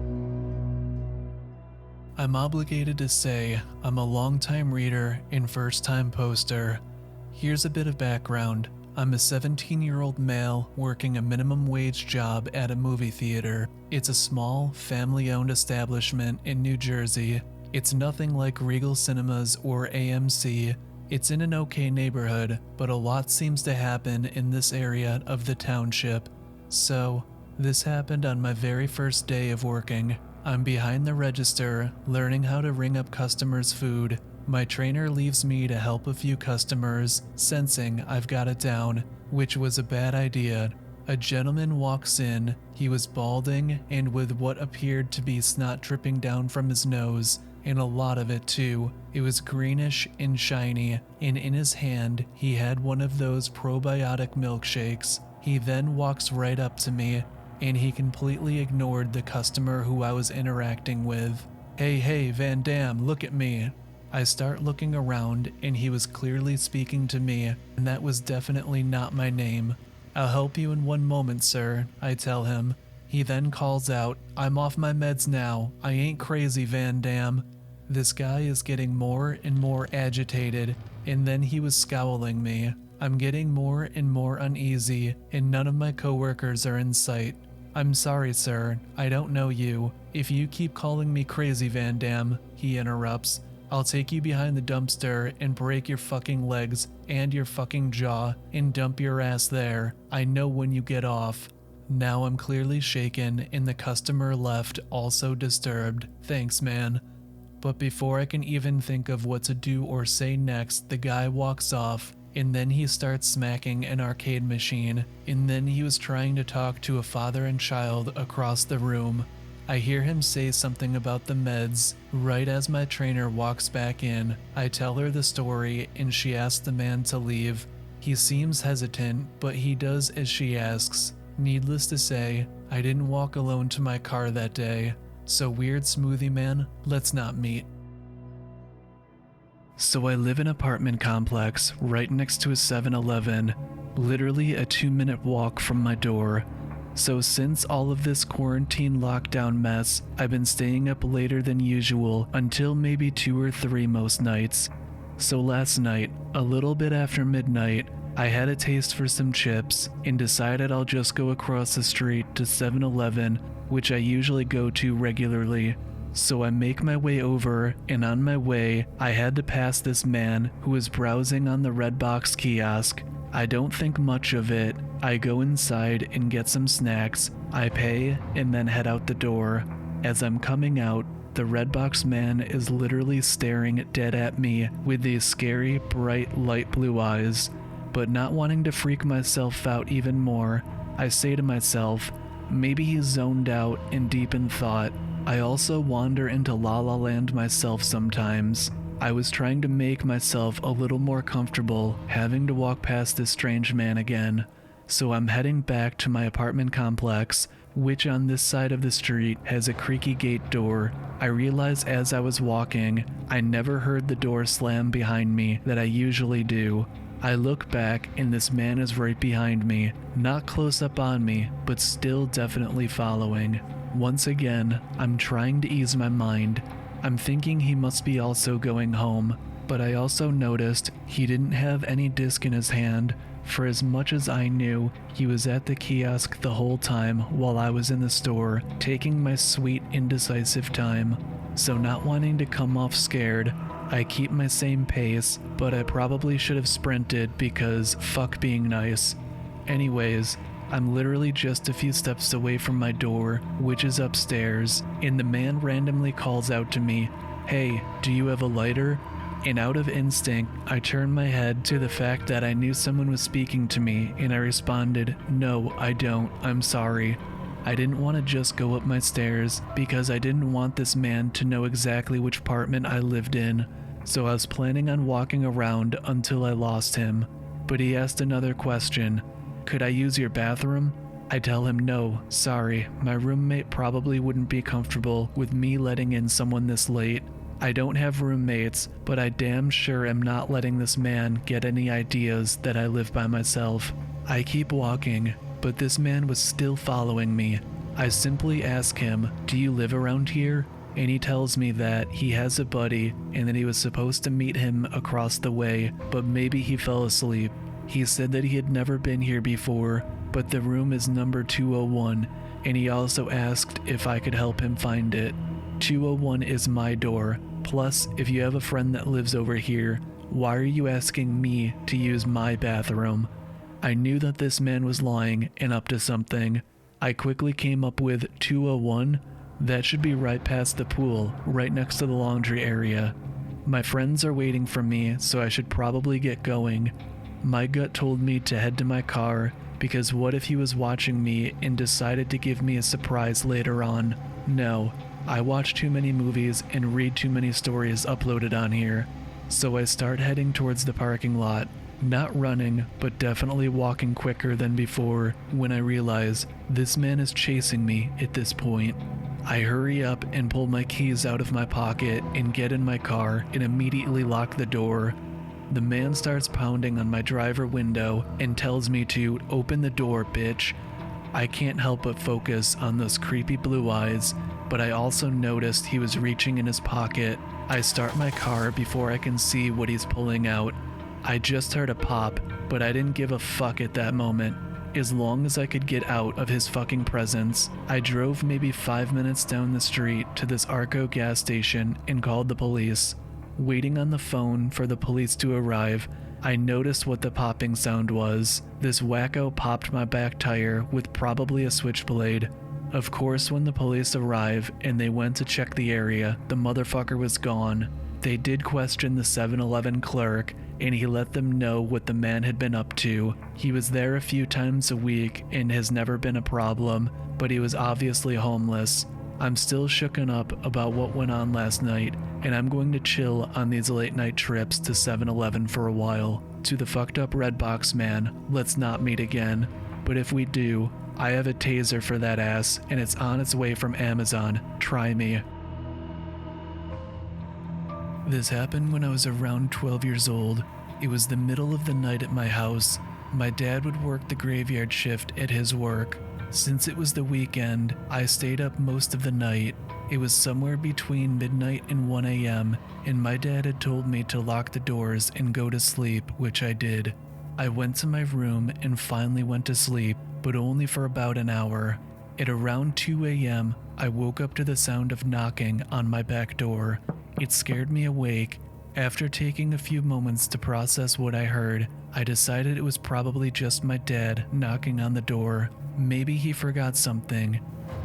G: I'm obligated to say I'm a longtime reader and first-time poster. Here's a bit of background. I'm a 17-year-old male working a minimum wage job at a movie theater. It's a small, family-owned establishment in New Jersey. It's nothing like Regal Cinemas or AMC. It's in an okay neighborhood, but a lot seems to happen in this area of the township. So, this happened on my very first day of working. I'm behind the register, learning how to ring up customers' food. My trainer leaves me to help a few customers, sensing I've got it down, which was a bad idea. A gentleman walks in. He was balding and with what appeared to be snot dripping down from his nose, and a lot of it too. It was greenish and shiny, and in his hand he had one of those probiotic milkshakes. He then walks right up to me, and he completely ignored the customer who I was interacting with. Hey, Van Dam, look at me. I start looking around, and he was clearly speaking to me, and that was definitely not my name. "I'll help you in one moment, sir," I tell him. He then calls out, "I'm off my meds now. I ain't crazy, Van Dam." This guy is getting more and more agitated, and then he was scowling me. I'm getting more and more uneasy, and none of my coworkers are in sight. "I'm sorry, sir. I don't know you. If you keep calling me crazy, Van Dam," he interrupts, "I'll take you behind the dumpster and break your fucking legs and your fucking jaw and dump your ass there. I know when you get off." Now I'm clearly shaken, and the customer left, also disturbed. Thanks, man. But before I can even think of what to do or say next, the guy walks off, and then he starts smacking an arcade machine, and then he was trying to talk to a father and child across the room. I hear him say something about the meds. Right as my trainer walks back in, I tell her the story, and she asks the man to leave. He seems hesitant, but he does as she asks. Needless to say, I didn't walk alone to my car that day. So weird smoothie man, let's not meet. So I live in an apartment complex right next to a 7-Eleven, literally a 2-minute walk from my door. So since all of this quarantine lockdown mess, I've been staying up later than usual until maybe 2 or 3 most nights. So last night, a little bit after midnight, I had a taste for some chips and decided I'll just go across the street to 7-Eleven, which I usually go to regularly. So I make my way over, and on my way, I had to pass this man who was browsing on the Redbox kiosk. I don't think much of it. I go inside and get some snacks. I pay and then head out the door. As I'm coming out, the Redbox man is literally staring dead at me with these scary, bright, light blue eyes. But not wanting to freak myself out even more, I say to myself, maybe he's zoned out and deep in thought. I also wander into La La Land myself sometimes. I was trying to make myself a little more comfortable having to walk past this strange man again. So I'm heading back to my apartment complex, which on this side of the street has a creaky gate door. I realize as I was walking, I never heard the door slam behind me that I usually do. I look back and this man is right behind me, not close up on me, but still definitely following. Once again, I'm trying to ease my mind. I'm thinking he must be also going home, but I also noticed he didn't have any disc in his hand. For as much as I knew, he was at the kiosk the whole time while I was in the store, taking my sweet indecisive time. So not wanting to come off scared, I keep my same pace, but I probably should have sprinted because fuck being nice. Anyways, I'm literally just a few steps away from my door, which is upstairs, and the man randomly calls out to me, "Hey, do you have a lighter?" And out of instinct, I turned my head to the fact that I knew someone was speaking to me, and I responded, "No, I don't. I'm sorry." I didn't want to just go up my stairs because I didn't want this man to know exactly which apartment I lived in, so I was planning on walking around until I lost him. But he asked another question. "Could I use your bathroom?" I tell him no, sorry, my roommate probably wouldn't be comfortable with me letting in someone this late. I don't have roommates, but I damn sure am not letting this man get any ideas that I live by myself. I keep walking, but this man was still following me. I simply ask him, "Do you live around here?" And he tells me that he has a buddy and that he was supposed to meet him across the way, but maybe he fell asleep. He said that he had never been here before, but the room is number 201, and he also asked if I could help him find it. 201 is my door. Plus, if you have a friend that lives over here, why are you asking me to use my bathroom? I knew that this man was lying and up to something. I quickly came up with 201. That should be right past the pool, right next to the laundry area. My friends are waiting for me, so I should probably get going. My gut told me to head to my car, because what if he was watching me and decided to give me a surprise later on? No, I watch too many movies and read too many stories uploaded on here. So I start heading towards the parking lot. Not running, but definitely walking quicker than before when I realize this man is chasing me at this point. I hurry up and pull my keys out of my pocket and get in my car and immediately lock the door. The man starts pounding on my driver window and tells me to open the door, bitch. I can't help but focus on those creepy blue eyes, but I also noticed he was reaching in his pocket. I start my car before I can see what he's pulling out. I just heard a pop, but I didn't give a fuck at that moment. As long as I could get out of his fucking presence, I drove maybe 5 minutes down the street to this Arco gas station and called the police. Waiting on the phone for the police to arrive, I noticed what the popping sound was. This wacko popped my back tire with probably a switchblade. Of course, when the police arrive and they went to check the area, the motherfucker was gone. They did question the 7-Eleven clerk, and he let them know what the man had been up to. He was there a few times a week and has never been a problem, but he was obviously homeless. I'm still shooken up about what went on last night, and I'm going to chill on these late night trips to 7-Eleven for a while. To the fucked up Redbox man, let's not meet again. But if we do, I have a taser for that ass, and it's on its way from Amazon. Try me. This happened when I was around 12 years old. It was the middle of the night at my house. My dad would work the graveyard shift at his work. Since it was the weekend, I stayed up most of the night. It was somewhere between midnight and 1 a.m., and my dad had told me to lock the doors and go to sleep, which I did. I went to my room and finally went to sleep, but only for about an hour. At around 2 a.m., I woke up to the sound of knocking on my back door. It scared me awake. After taking a few moments to process what I heard, I decided it was probably just my dad knocking on the door. Maybe he forgot something.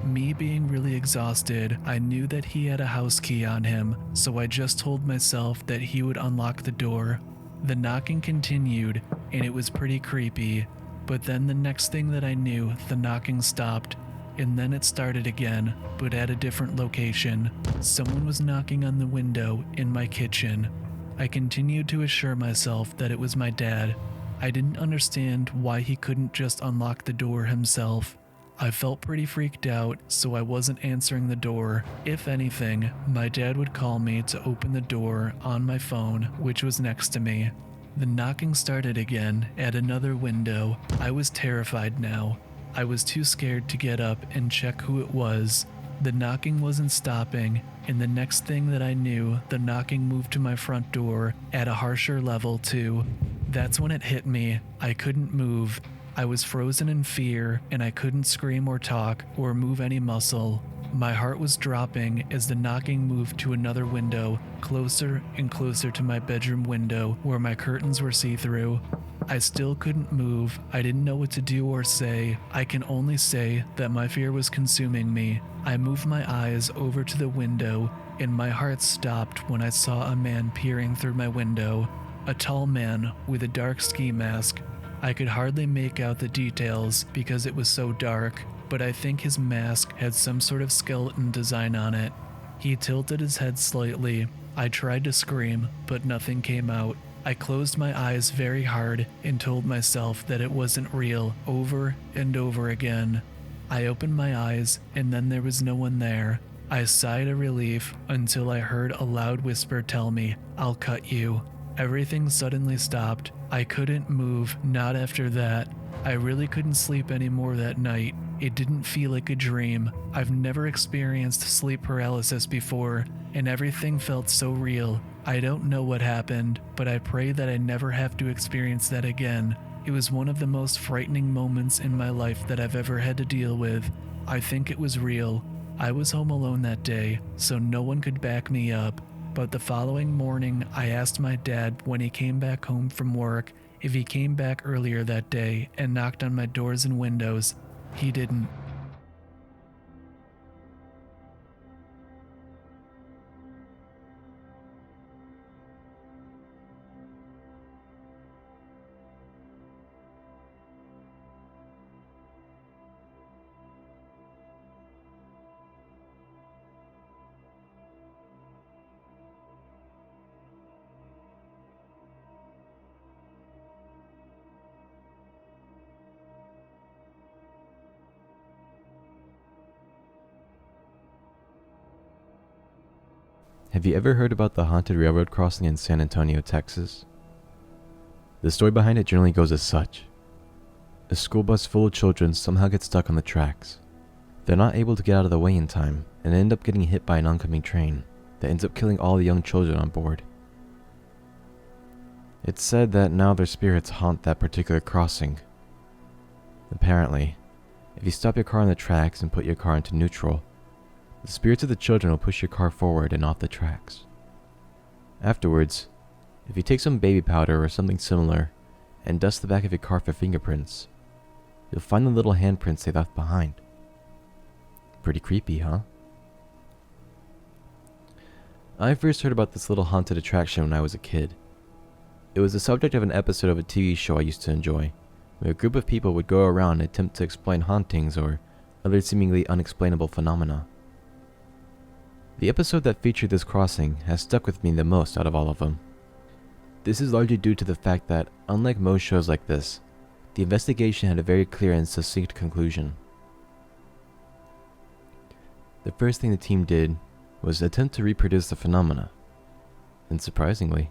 G: Me being really exhausted, I knew that he had a house key on him, so I just told myself that he would unlock the door. The knocking continued, and it was pretty creepy. But then the next thing that I knew, the knocking stopped. And then it started again, but at a different location. Someone was knocking on the window in my kitchen. I continued to assure myself that it was my dad. I didn't understand why he couldn't just unlock the door himself. I felt pretty freaked out, so I wasn't answering the door. If anything, my dad would call me to open the door on my phone, which was next to me. The knocking started again at another window. I was terrified now. I was too scared to get up and check who it was. The knocking wasn't stopping, and the next thing that I knew, the knocking moved to my front door at a harsher level too. That's when it hit me. I couldn't move. I was frozen in fear, and I couldn't scream or talk or move any muscle. My heart was dropping as the knocking moved to another window, closer and closer to my bedroom window where my curtains were see-through. I still couldn't move. I didn't know what to do or say. I can only say that my fear was consuming me. I moved my eyes over to the window, and my heart stopped when I saw a man peering through my window. A tall man with a dark ski mask. I could hardly make out the details because it was so dark, but I think his mask had some sort of skeleton design on it. He tilted his head slightly. I tried to scream, but nothing came out. I closed my eyes very hard and told myself that it wasn't real over and over again. I opened my eyes, and then there was no one there. I sighed a relief until I heard a loud whisper tell me, "I'll cut you." Everything suddenly stopped. I couldn't move, not after that. I really couldn't sleep anymore that night. It didn't feel like a dream. I've never experienced sleep paralysis before, and everything felt so real. I don't know what happened, but I pray that I never have to experience that again. It was one of the most frightening moments in my life that I've ever had to deal with. I think it was real. I was home alone that day, so no one could back me up. But the following morning, I asked my dad when he came back home from work if he came back earlier that day and knocked on my doors and windows. He didn't.
H: Have you ever heard about the haunted railroad crossing in San Antonio, Texas? The story behind it generally goes as such. A school bus full of children somehow gets stuck on the tracks. They're not able to get out of the way in time and end up getting hit by an oncoming train that ends up killing all the young children on board. It's said that now their spirits haunt that particular crossing. Apparently, if you stop your car on the tracks and put your car into neutral, the spirits of the children will push your car forward and off the tracks. Afterwards, if you take some baby powder or something similar and dust the back of your car for fingerprints, you'll find the little handprints they left behind. Pretty creepy, huh? I first heard about this little haunted attraction when I was a kid. It was the subject of an episode of a TV show I used to enjoy, where a group of people would go around and attempt to explain hauntings or other seemingly unexplainable phenomena. The episode that featured this crossing has stuck with me the most out of all of them. This is largely due to the fact that, unlike most shows like this, the investigation had a very clear and succinct conclusion. The first thing the team did was attempt to reproduce the phenomena, and surprisingly,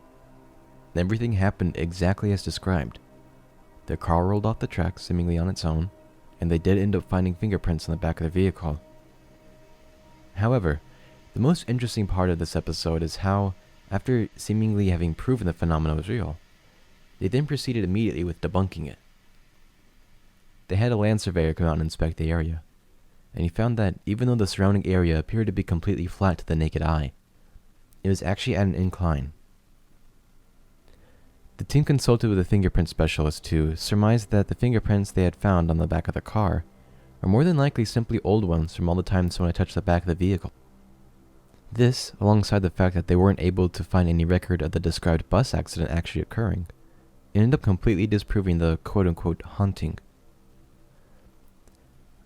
H: everything happened exactly as described. Their car rolled off the tracks seemingly on its own, and they did end up finding fingerprints on the back of their vehicle. However, the most interesting part of this episode is how, after seemingly having proven the phenomena was real, they then proceeded immediately with debunking it. They had a land surveyor come out and inspect the area, and he found that even though the surrounding area appeared to be completely flat to the naked eye, it was actually at an incline. The team consulted with a fingerprint specialist to surmise that the fingerprints they had found on the back of the car are more than likely simply old ones from all the times someone had touched the back of the vehicle. This, alongside the fact that they weren't able to find any record of the described bus accident actually occurring, ended up completely disproving the quote-unquote haunting.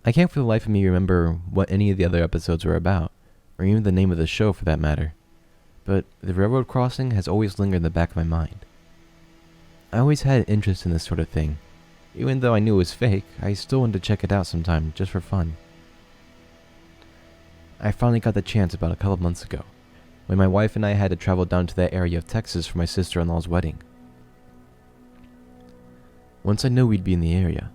H: I can't for the life of me remember what any of the other episodes were about, or even the name of the show for that matter, but the railroad crossing has always lingered in the back of my mind. I always had an interest in this sort of thing. Even though I knew it was fake, I still wanted to check it out sometime, just for fun. I finally got the chance about a couple months ago, when my wife and I had to travel down to that area of Texas for my sister-in-law's wedding. Once I knew we'd be in the area,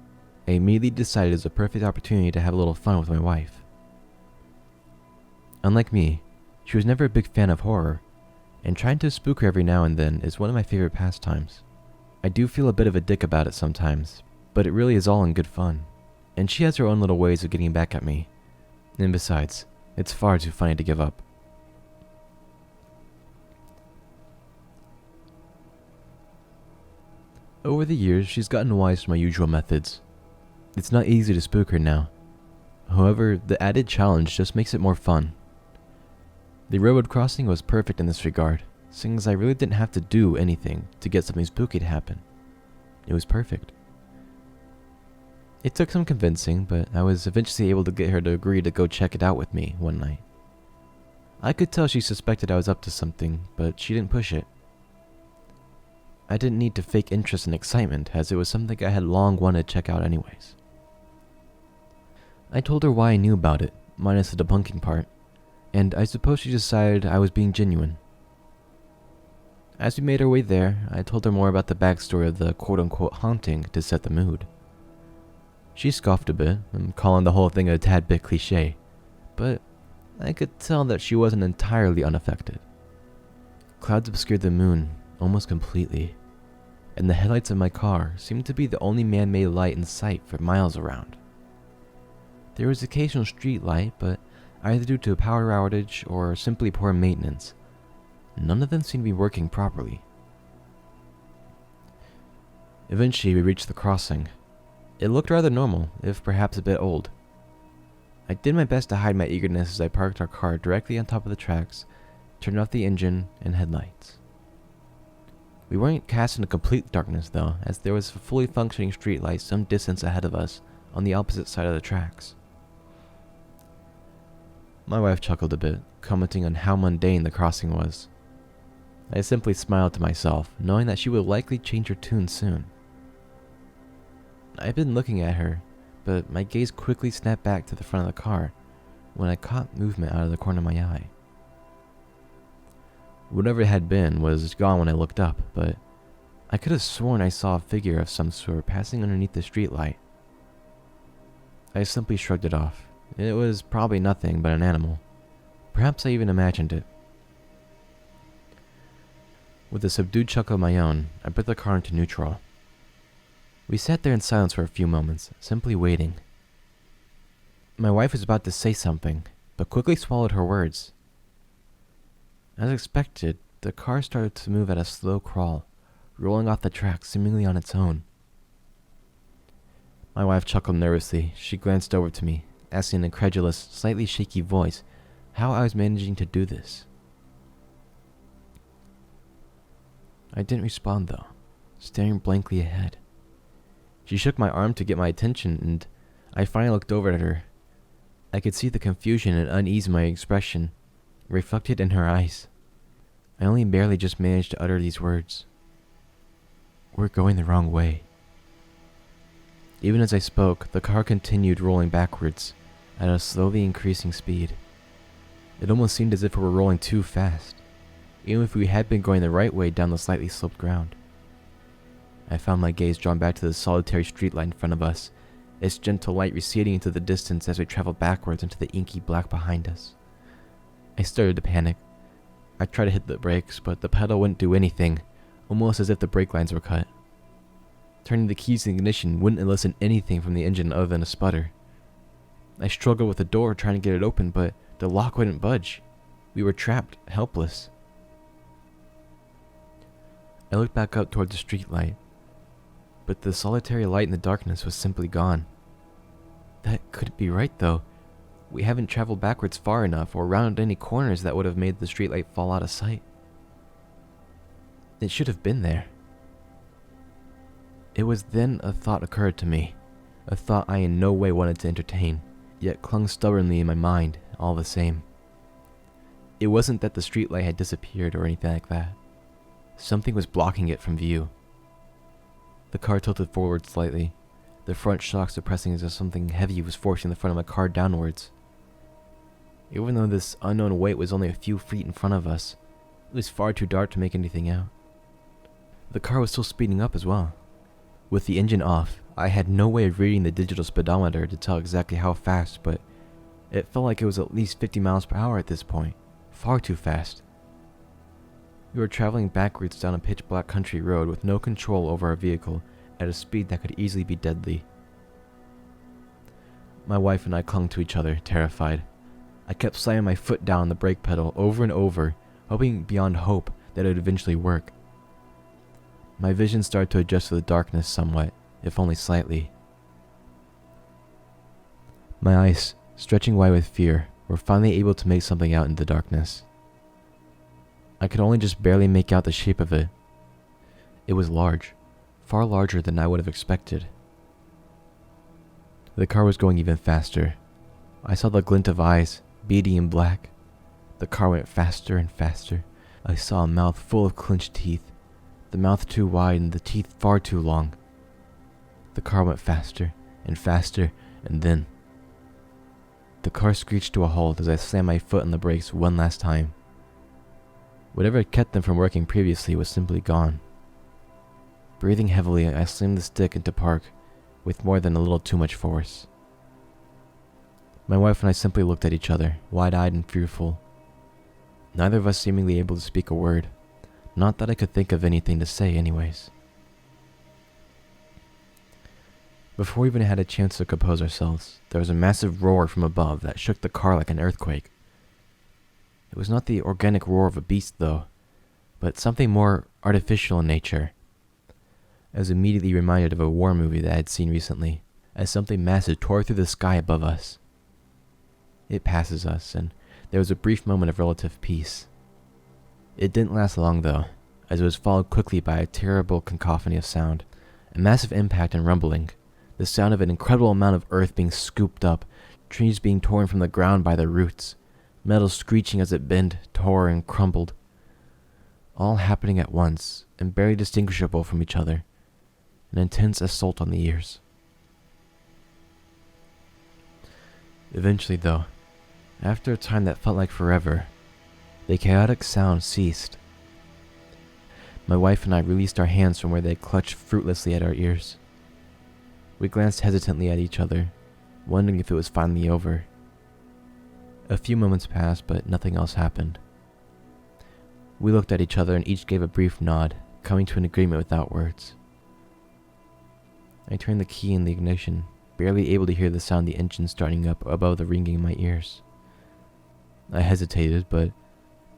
H: I immediately decided it was a perfect opportunity to have a little fun with my wife. Unlike me, she was never a big fan of horror, and trying to spook her every now and then is one of my favorite pastimes. I do feel a bit of a dick about it sometimes, but it really is all in good fun, and she has her own little ways of getting back at me, and besides, it's far too funny to give up. Over the years, she's gotten wise to my usual methods. It's not easy to spook her now. However, the added challenge just makes it more fun. The railroad crossing was perfect in this regard, since I really didn't have to do anything to get something spooky to happen. It was perfect. It took some convincing, but I was eventually able to get her to agree to go check it out with me one night. I could tell she suspected I was up to something, but she didn't push it. I didn't need to fake interest and excitement, as it was something I had long wanted to check out anyways. I told her why I knew about it, minus the debunking part, and I suppose she decided I was being genuine. As we made our way there, I told her more about the backstory of the quote-unquote haunting to set the mood. She scoffed a bit, calling the whole thing a tad bit cliche, but I could tell that she wasn't entirely unaffected. Clouds obscured the moon almost completely, and the headlights of my car seemed to be the only man-made light in sight for miles around. There was occasional street light, but either due to a power outage or simply poor maintenance, none of them seemed to be working properly. Eventually, we reached the crossing. It looked rather normal, if perhaps a bit old. I did my best to hide my eagerness as I parked our car directly on top of the tracks, turned off the engine and headlights. We weren't cast into complete darkness though, as there was a fully functioning streetlight some distance ahead of us on the opposite side of the tracks. My wife chuckled a bit, commenting on how mundane the crossing was. I simply smiled to myself, knowing that she would likely change her tune soon. I'd been looking at her, but my gaze quickly snapped back to the front of the car when I caught movement out of the corner of my eye. Whatever it had been was gone when I looked up, but I could have sworn I saw a figure of some sort passing underneath the streetlight. I simply shrugged it off. It was probably nothing but an animal. Perhaps I even imagined it. With a subdued chuckle of my own, I put the car into neutral. We sat there in silence for a few moments, simply waiting. My wife was about to say something, but quickly swallowed her words. As expected, the car started to move at a slow crawl, rolling off the track seemingly on its own. My wife chuckled nervously. She glanced over to me, asking in an incredulous, slightly shaky voice how I was managing to do this. I didn't respond though, staring blankly ahead. She shook my arm to get my attention, and I finally looked over at her. I could see the confusion and unease in my expression, reflected in her eyes. I only barely just managed to utter these words. We're going the wrong way. Even as I spoke, the car continued rolling backwards at a slowly increasing speed. It almost seemed as if we were rolling too fast, even if we had been going the right way down the slightly sloped ground. I found my gaze drawn back to the solitary streetlight in front of us, its gentle light receding into the distance as we traveled backwards into the inky black behind us. I started to panic. I tried to hit the brakes, but the pedal wouldn't do anything, almost as if the brake lines were cut. Turning the keys in the ignition wouldn't elicit anything from the engine other than a sputter. I struggled with the door trying to get it open, but the lock wouldn't budge. We were trapped, helpless. I looked back up toward the streetlight, but the solitary light in the darkness was simply gone. That couldn't be right, though. We haven't traveled backwards far enough or rounded any corners that would have made the streetlight fall out of sight. It should have been there. It was then a thought occurred to me, a thought I in no way wanted to entertain, yet clung stubbornly in my mind all the same. It wasn't that the streetlight had disappeared or anything like that. Something was blocking it from view. The car tilted forward slightly, the front shock suppressing as if something heavy was forcing the front of my car downwards. Even though this unknown weight was only a few feet in front of us, it was far too dark to make anything out. The car was still speeding up as well. With the engine off, I had no way of reading the digital speedometer to tell exactly how fast, but it felt like it was at least 50 miles per hour at this point. Far too fast. We were traveling backwards down a pitch-black country road with no control over our vehicle at a speed that could easily be deadly. My wife and I clung to each other, terrified. I kept slamming my foot down on the brake pedal over and over, hoping beyond hope that it would eventually work. My vision started to adjust to the darkness somewhat, if only slightly. My eyes, stretching wide with fear, were finally able to make something out in the darkness. I could only just barely make out the shape of it. It was large, far larger than I would have expected. The car was going even faster. I saw the glint of eyes, beady and black. The car went faster and faster. I saw a mouth full of clenched teeth, the mouth too wide and the teeth far too long. The car went faster and faster, and then the car screeched to a halt as I slammed my foot on the brakes one last time. Whatever had kept them from working previously was simply gone. Breathing heavily, I slammed the stick into park with more than a little too much force. My wife and I simply looked at each other, wide-eyed and fearful. Neither of us seemingly able to speak a word. Not that I could think of anything to say anyways. Before we even had a chance to compose ourselves, there was a massive roar from above that shook the car like an earthquake. It was not the organic roar of a beast though, but something more artificial in nature. I was immediately reminded of a war movie that I had seen recently, as something massive tore through the sky above us. It passes us, and there was a brief moment of relative peace. It didn't last long though, as it was followed quickly by a terrible cacophony of sound, a massive impact and rumbling, the sound of an incredible amount of earth being scooped up, trees being torn from the ground by their roots, metal screeching as it bent, tore, and crumbled. All happening at once, and barely distinguishable from each other. An intense assault on the ears. Eventually though, after a time that felt like forever, the chaotic sound ceased, My wife and I released our hands from where they clutched fruitlessly at our ears. We glanced hesitantly at each other, wondering if it was finally over. A few moments passed, but nothing else happened. We looked at each other and each gave a brief nod, coming to an agreement without words. I turned the key in the ignition, barely able to hear the sound of the engine starting up above the ringing in my ears. I hesitated, but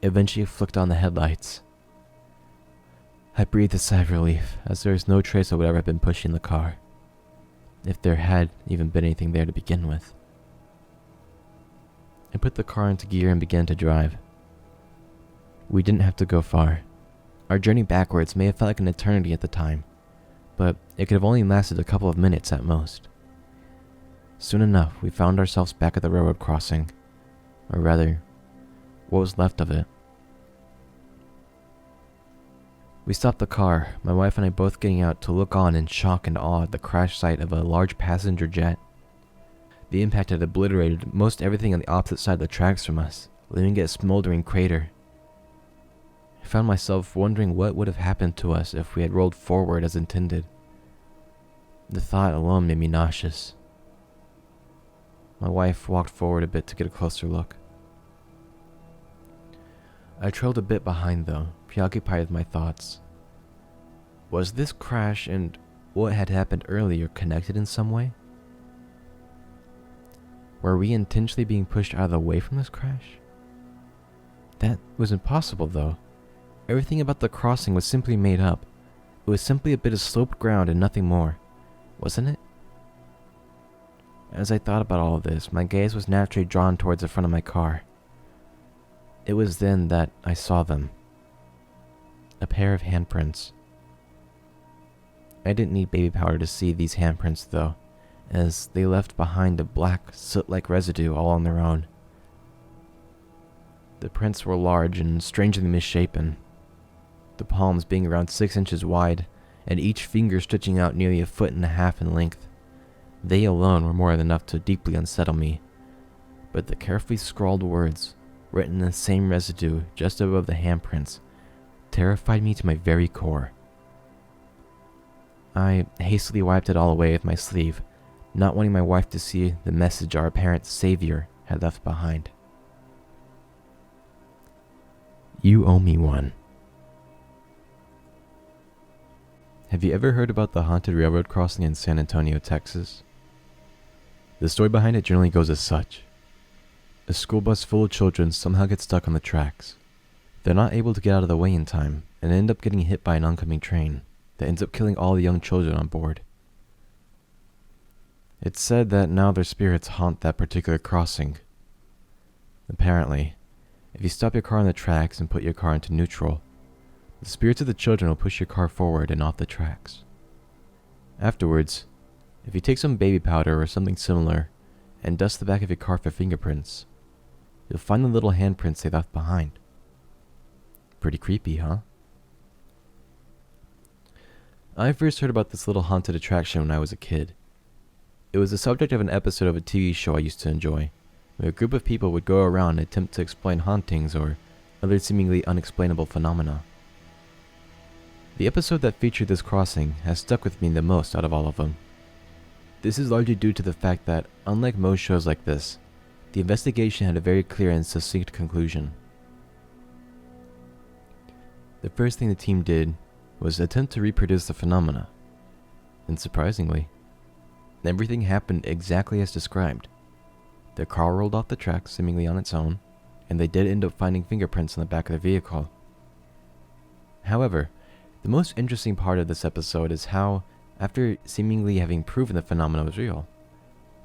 H: eventually flicked on the headlights. I breathed a sigh of relief, as there was no trace of whatever had been pushing the car, if there had even been anything there to begin with. I put the car into gear and began to drive. We didn't have to go far. Our journey backwards may have felt like an eternity at the time, but it could have only lasted a couple of minutes at most. Soon enough, we found ourselves back at the railroad crossing, or rather, what was left of it. We stopped the car, my wife and I both getting out to look on in shock and awe at the crash site of a large passenger jet. The impact had obliterated most everything on the opposite side of the tracks from us, leaving it a smoldering crater. I found myself wondering what would have happened to us if we had rolled forward as intended. The thought alone made me nauseous. My wife walked forward a bit to get a closer look. I trailed a bit behind though, preoccupied with my thoughts. Was this crash and what had happened earlier connected in some way? Were we intentionally being pushed out of the way from this crash? That was impossible though. Everything about the crossing was simply made up. It was simply a bit of sloped ground and nothing more, wasn't it? As I thought about all of this, my gaze was naturally drawn towards the front of my car. It was then that I saw them. A pair of handprints. I didn't need baby powder to see these handprints though, as they left behind a black, soot-like residue all on their own. The prints were large and strangely misshapen, the palms being around 6 inches wide, and each finger stretching out nearly 1.5 feet in length. They alone were more than enough to deeply unsettle me, but the carefully scrawled words, written in the same residue just above the handprints, terrified me to my very core. I hastily wiped it all away with my sleeve, not wanting my wife to see the message our apparent savior had left behind. You owe me one. Have you ever heard about the haunted railroad crossing in San Antonio, Texas? The story behind it generally goes as such. A school bus full of children somehow gets stuck on the tracks. They're not able to get out of the way in time and end up getting hit by an oncoming train that ends up killing all the young children on board. It's said that now their spirits haunt that particular crossing. Apparently, if you stop your car on the tracks and put your car into neutral, the spirits of the children will push your car forward and off the tracks. Afterwards, if you take some baby powder or something similar and dust the back of your car for fingerprints, you'll find the little handprints they left behind. Pretty creepy, huh? I first heard about this little haunted attraction when I was a kid. It was the subject of an episode of a TV show I used to enjoy, where a group of people would go around and attempt to explain hauntings or other seemingly unexplainable phenomena. The episode that featured this crossing has stuck with me the most out of all of them. This is largely due to the fact that, unlike most shows like this, the investigation had a very clear and succinct conclusion. The first thing the team did was attempt to reproduce the phenomena, and surprisingly, everything happened exactly as described. Their car rolled off the tracks seemingly on its own, and they did end up finding fingerprints on the back of their vehicle. However, the most interesting part of this episode is how, after seemingly having proven the phenomena was real,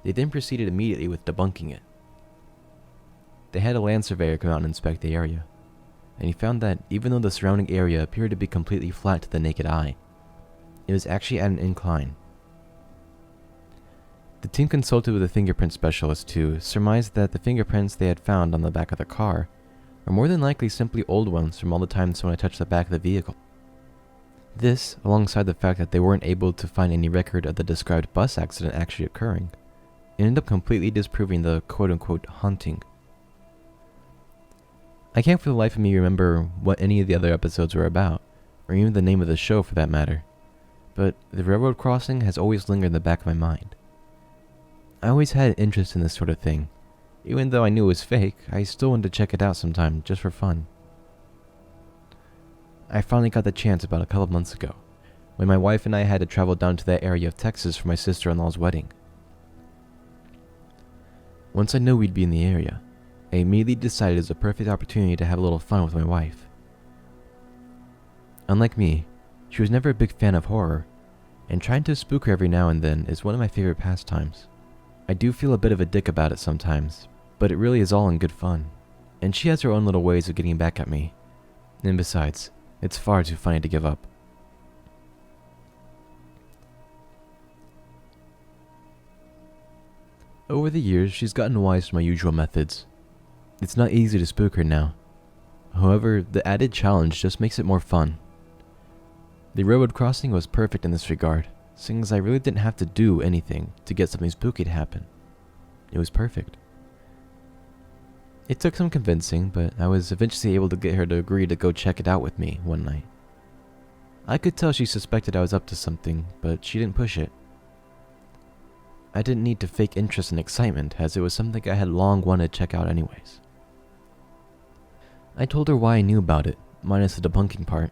H: they then proceeded immediately with debunking it. They had a land surveyor come out and inspect the area, and he found that even though the surrounding area appeared to be completely flat to the naked eye, it was actually at an incline. The team consulted with a fingerprint specialist to surmise that the fingerprints they had found on the back of the car were more than likely simply old ones from all the time someone had touched the back of the vehicle. This, alongside the fact that they weren't able to find any record of the described bus accident actually occurring, ended up completely disproving the quote-unquote haunting. I can't for the life of me remember what any of the other episodes were about, or even the name of the show for that matter, but the railroad crossing has always lingered in the back of my mind. I always had an interest in this sort of thing. Even though I knew it was fake, I still wanted to check it out sometime, just for fun. I finally got the chance about a couple of months ago, when my wife and I had to travel down to that area of Texas for my sister-in-law's wedding. Once I knew we'd be in the area, I immediately decided it was a perfect opportunity to have a little fun with my wife. Unlike me, she was never a big fan of horror, and trying to spook her every now and then is one of my favorite pastimes. I do feel a bit of a dick about it sometimes, but it really is all in good fun, and she has her own little ways of getting back at me, and besides, it's far too funny to give up. Over the years, she's gotten wise to my usual methods. It's not easy to spook her now. However, the added challenge just makes it more fun. The railroad crossing was perfect in this regard, since I really didn't have to do anything to get something spooky to happen. It was perfect. It took some convincing, but I was eventually able to get her to agree to go check it out with me one night. I could tell she suspected I was up to something, but she didn't push it. I didn't need to fake interest and excitement, as it was something I had long wanted to check out anyways. I told her why I knew about it, minus the debunking part,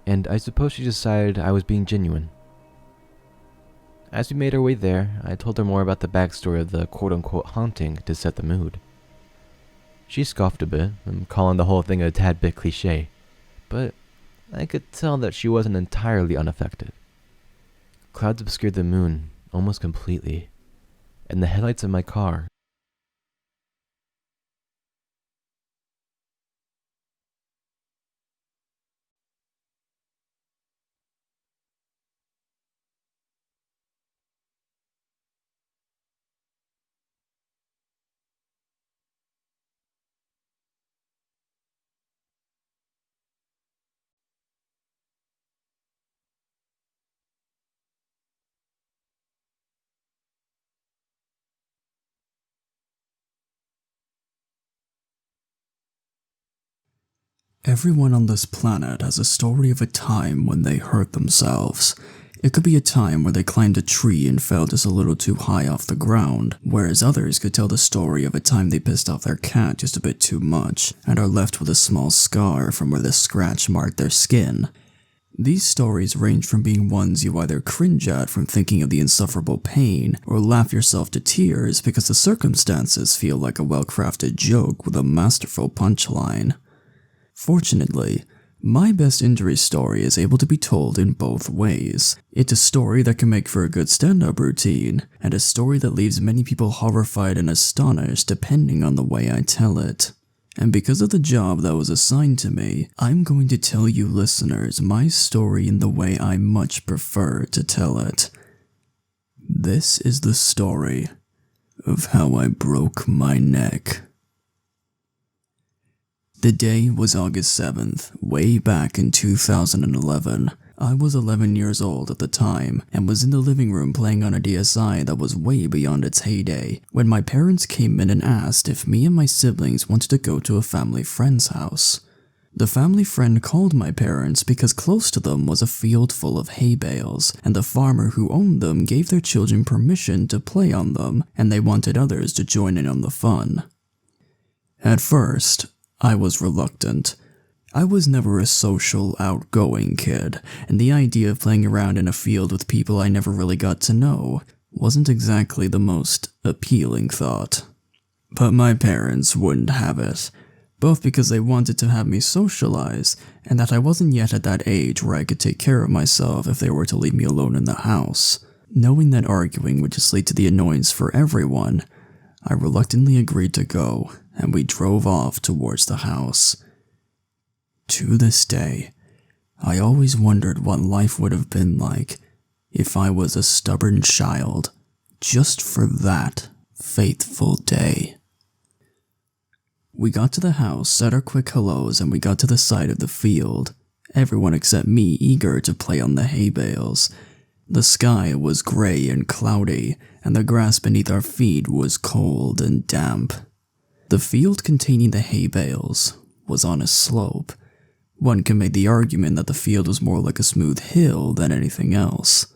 H: and I suppose she decided I was being genuine. As we made our way there, I told her more about the backstory of the quote-unquote haunting to set the mood. She scoffed a bit, calling the whole thing a tad bit cliche, but I could tell that she wasn't entirely unaffected. Clouds obscured the moon almost completely, and the headlights of my car
I: Everyone on this planet has a story of a time when they hurt themselves. It could be a time where they climbed a tree and fell just a little too high off the ground, whereas others could tell the story of a time they pissed off their cat just a bit too much and are left with a small scar from where the scratch marked their skin. These stories range from being ones you either cringe at from thinking of the insufferable pain, or laugh yourself to tears because the circumstances feel like a well-crafted joke with a masterful punchline. Fortunately, my best injury story is able to be told in both ways. It's a story that can make for a good stand-up routine, and a story that leaves many people horrified and astonished depending on the way I tell it. And because of the job that was assigned to me, I'm going to tell you listeners my story in the way I much prefer to tell it. This is the story of how I broke my neck. The day was August 7th, way back in 2011. I was 11 years old at the time, and was in the living room playing on a DSi that was way beyond its heyday, when my parents came in and asked if me and my siblings wanted to go to a family friend's house. The family friend called my parents because close to them was a field full of hay bales, and the farmer who owned them gave their children permission to play on them, and they wanted others to join in on the fun. At first, I was reluctant. I was never a social, outgoing kid, and the idea of playing around in a field with people I never really got to know wasn't exactly the most appealing thought. But my parents wouldn't have it, both because they wanted to have me socialize, and that I wasn't yet at that age where I could take care of myself if they were to leave me alone in the house. Knowing that arguing would just lead to the annoyance for everyone, I reluctantly agreed to go, and we drove off towards the house. To this day, I always wondered what life would have been like if I was a stubborn child just for that fateful day. We got to the house, said our quick hellos, and we got to the side of the field, everyone except me eager to play on the hay bales. The sky was gray and cloudy, and the grass beneath our feet was cold and damp. The field containing the hay bales was on a slope, One can make the argument that the field was more like a smooth hill than anything else.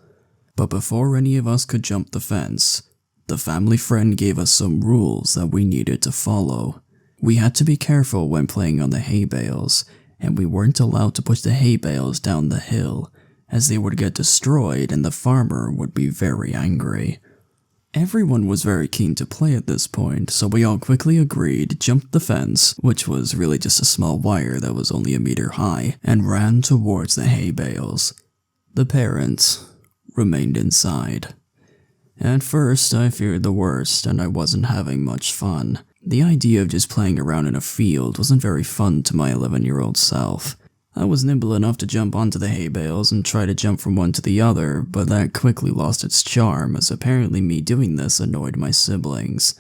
I: But before any of us could jump the fence, the family friend gave us some rules that we needed to follow. We had to be careful when playing on the hay bales, and we weren't allowed to push the hay bales down the hill, as they would get destroyed and the farmer would be very angry. Everyone was very keen to play at this point, so we all quickly agreed, jumped the fence, which was really just a small wire that was only a meter high, and ran towards the hay bales. The parents remained inside. At first, I feared the worst, and I wasn't having much fun. The idea of just playing around in a field wasn't very fun to my 11-year-old self. I was nimble enough to jump onto the hay bales and try to jump from one to the other, but that quickly lost its charm, as apparently me doing this annoyed my siblings.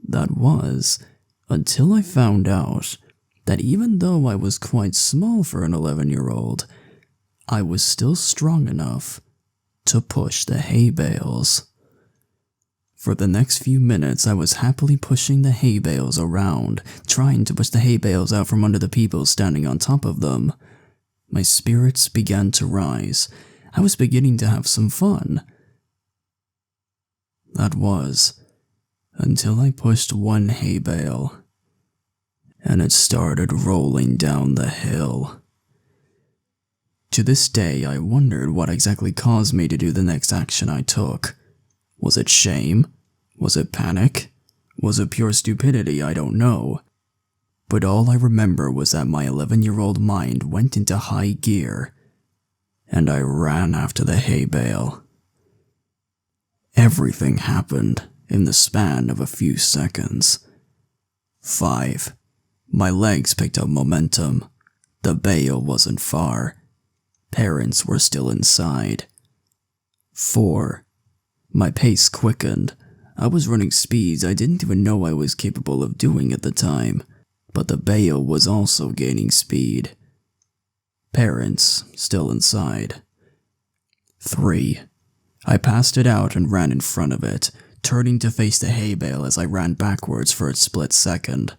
I: That was, until I found out that even though I was quite small for an 11-year-old, I was still strong enough to push the hay bales. For the next few minutes, I was happily pushing the hay bales around, trying to push the hay bales out from under the people standing on top of them. My spirits began to rise. I was beginning to have some fun. That was, until I pushed one hay bale, and it started rolling down the hill. To this day, I wondered what exactly caused me to do the next action I took. Was it shame? Was it panic? Was it pure stupidity? I don't know. But all I remember was that my 11-year-old mind went into high gear, and I ran after the hay bale. Everything happened in the span of a few seconds. 5. My legs picked up momentum. The bale wasn't far. Parents were still inside. 4. My pace quickened. I was running speeds I didn't even know I was capable of doing at the time, but the bale was also gaining speed. Parents still inside. 3. I passed it out and ran in front of it, turning to face the hay bale as I ran backwards for a split second.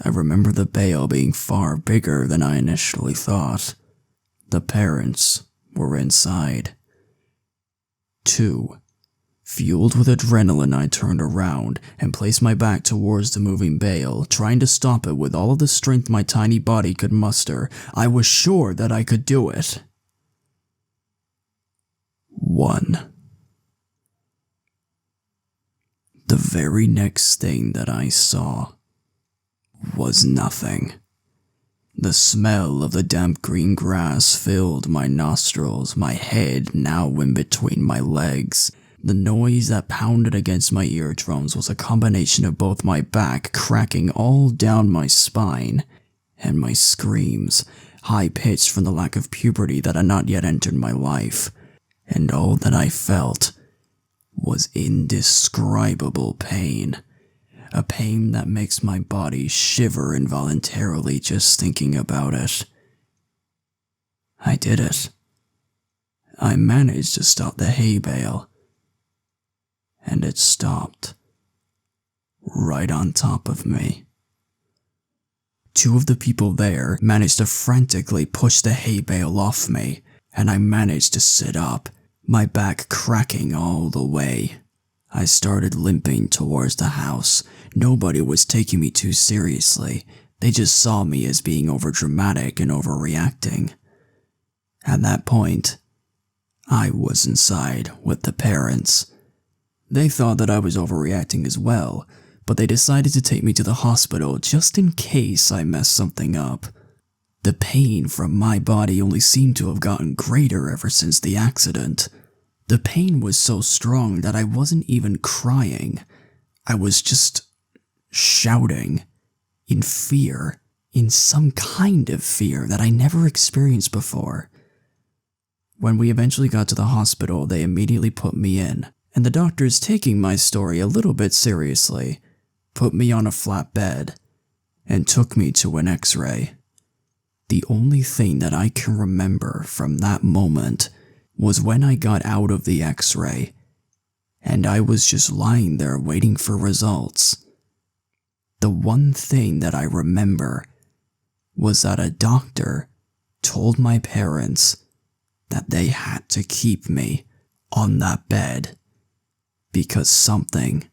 I: I remember the bale being far bigger than I initially thought. The parents were inside. 2. Fueled with adrenaline, I turned around and placed my back towards the moving bale, trying to stop it with all of the strength my tiny body could muster. I was sure that I could do it. 1. The very next thing that I saw was nothing. The smell of the damp green grass filled my nostrils, my head now in between my legs. The noise that pounded against my eardrums was a combination of both my back cracking all down my spine and my screams, high-pitched from the lack of puberty that had not yet entered my life. And all that I felt was indescribable pain. A pain that makes my body shiver involuntarily just thinking about it. I did it. I managed to stop the hay bale. And it stopped. Right on top of me. 2 of the people there managed to frantically push the hay bale off me, and I managed to sit up, my back cracking all the way. I started limping towards the house. Nobody was taking me too seriously. They just saw me as being overdramatic and overreacting. At that point, I was inside with the parents. They thought that I was overreacting as well, but they decided to take me to the hospital just in case I messed something up. The pain from my body only seemed to have gotten greater ever since the accident. The pain was so strong that I wasn't even crying. I was just shouting in fear, in some kind of fear that I never experienced before. When we eventually got to the hospital, they immediately put me in, and the doctors, taking my story a little bit seriously, put me on a flat bed and took me to an X-ray. The only thing that I can remember from that moment was when I got out of the X-ray, and I was just lying there waiting for results. The one thing that I remember was that a doctor told my parents that they had to keep me on that bed because something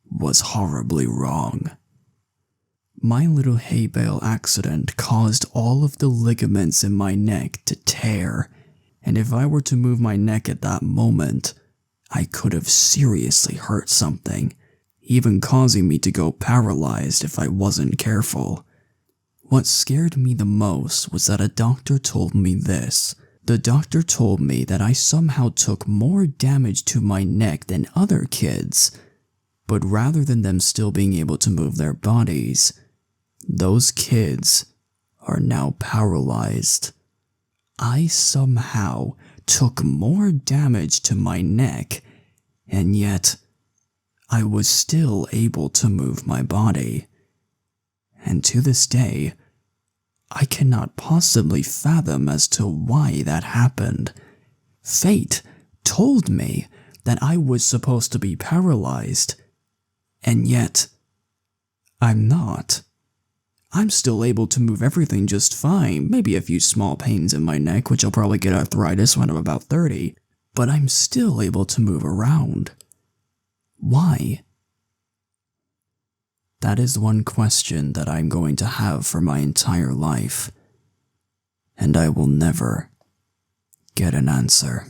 I: was horribly wrong. My little hay bale accident caused all of the ligaments in my neck to tear, and if I were to move my neck at that moment, I could have seriously hurt something, even causing me to go paralyzed if I wasn't careful. What scared me the most was that a doctor told me this. The doctor told me that I somehow took more damage to my neck than other kids, but rather than them still being able to move their bodies, those kids are now paralyzed. I somehow took more damage to my neck, and yet I was still able to move my body. And to this day, I cannot possibly fathom as to why that happened. Fate told me that I was supposed to be paralyzed, and yet I'm not. I'm still able to move everything just fine, maybe a few small pains in my neck, which I'll probably get arthritis when I'm about 30, but I'm still able to move around. Why? That is one question that I'm going to have for my entire life, and I will never get an answer.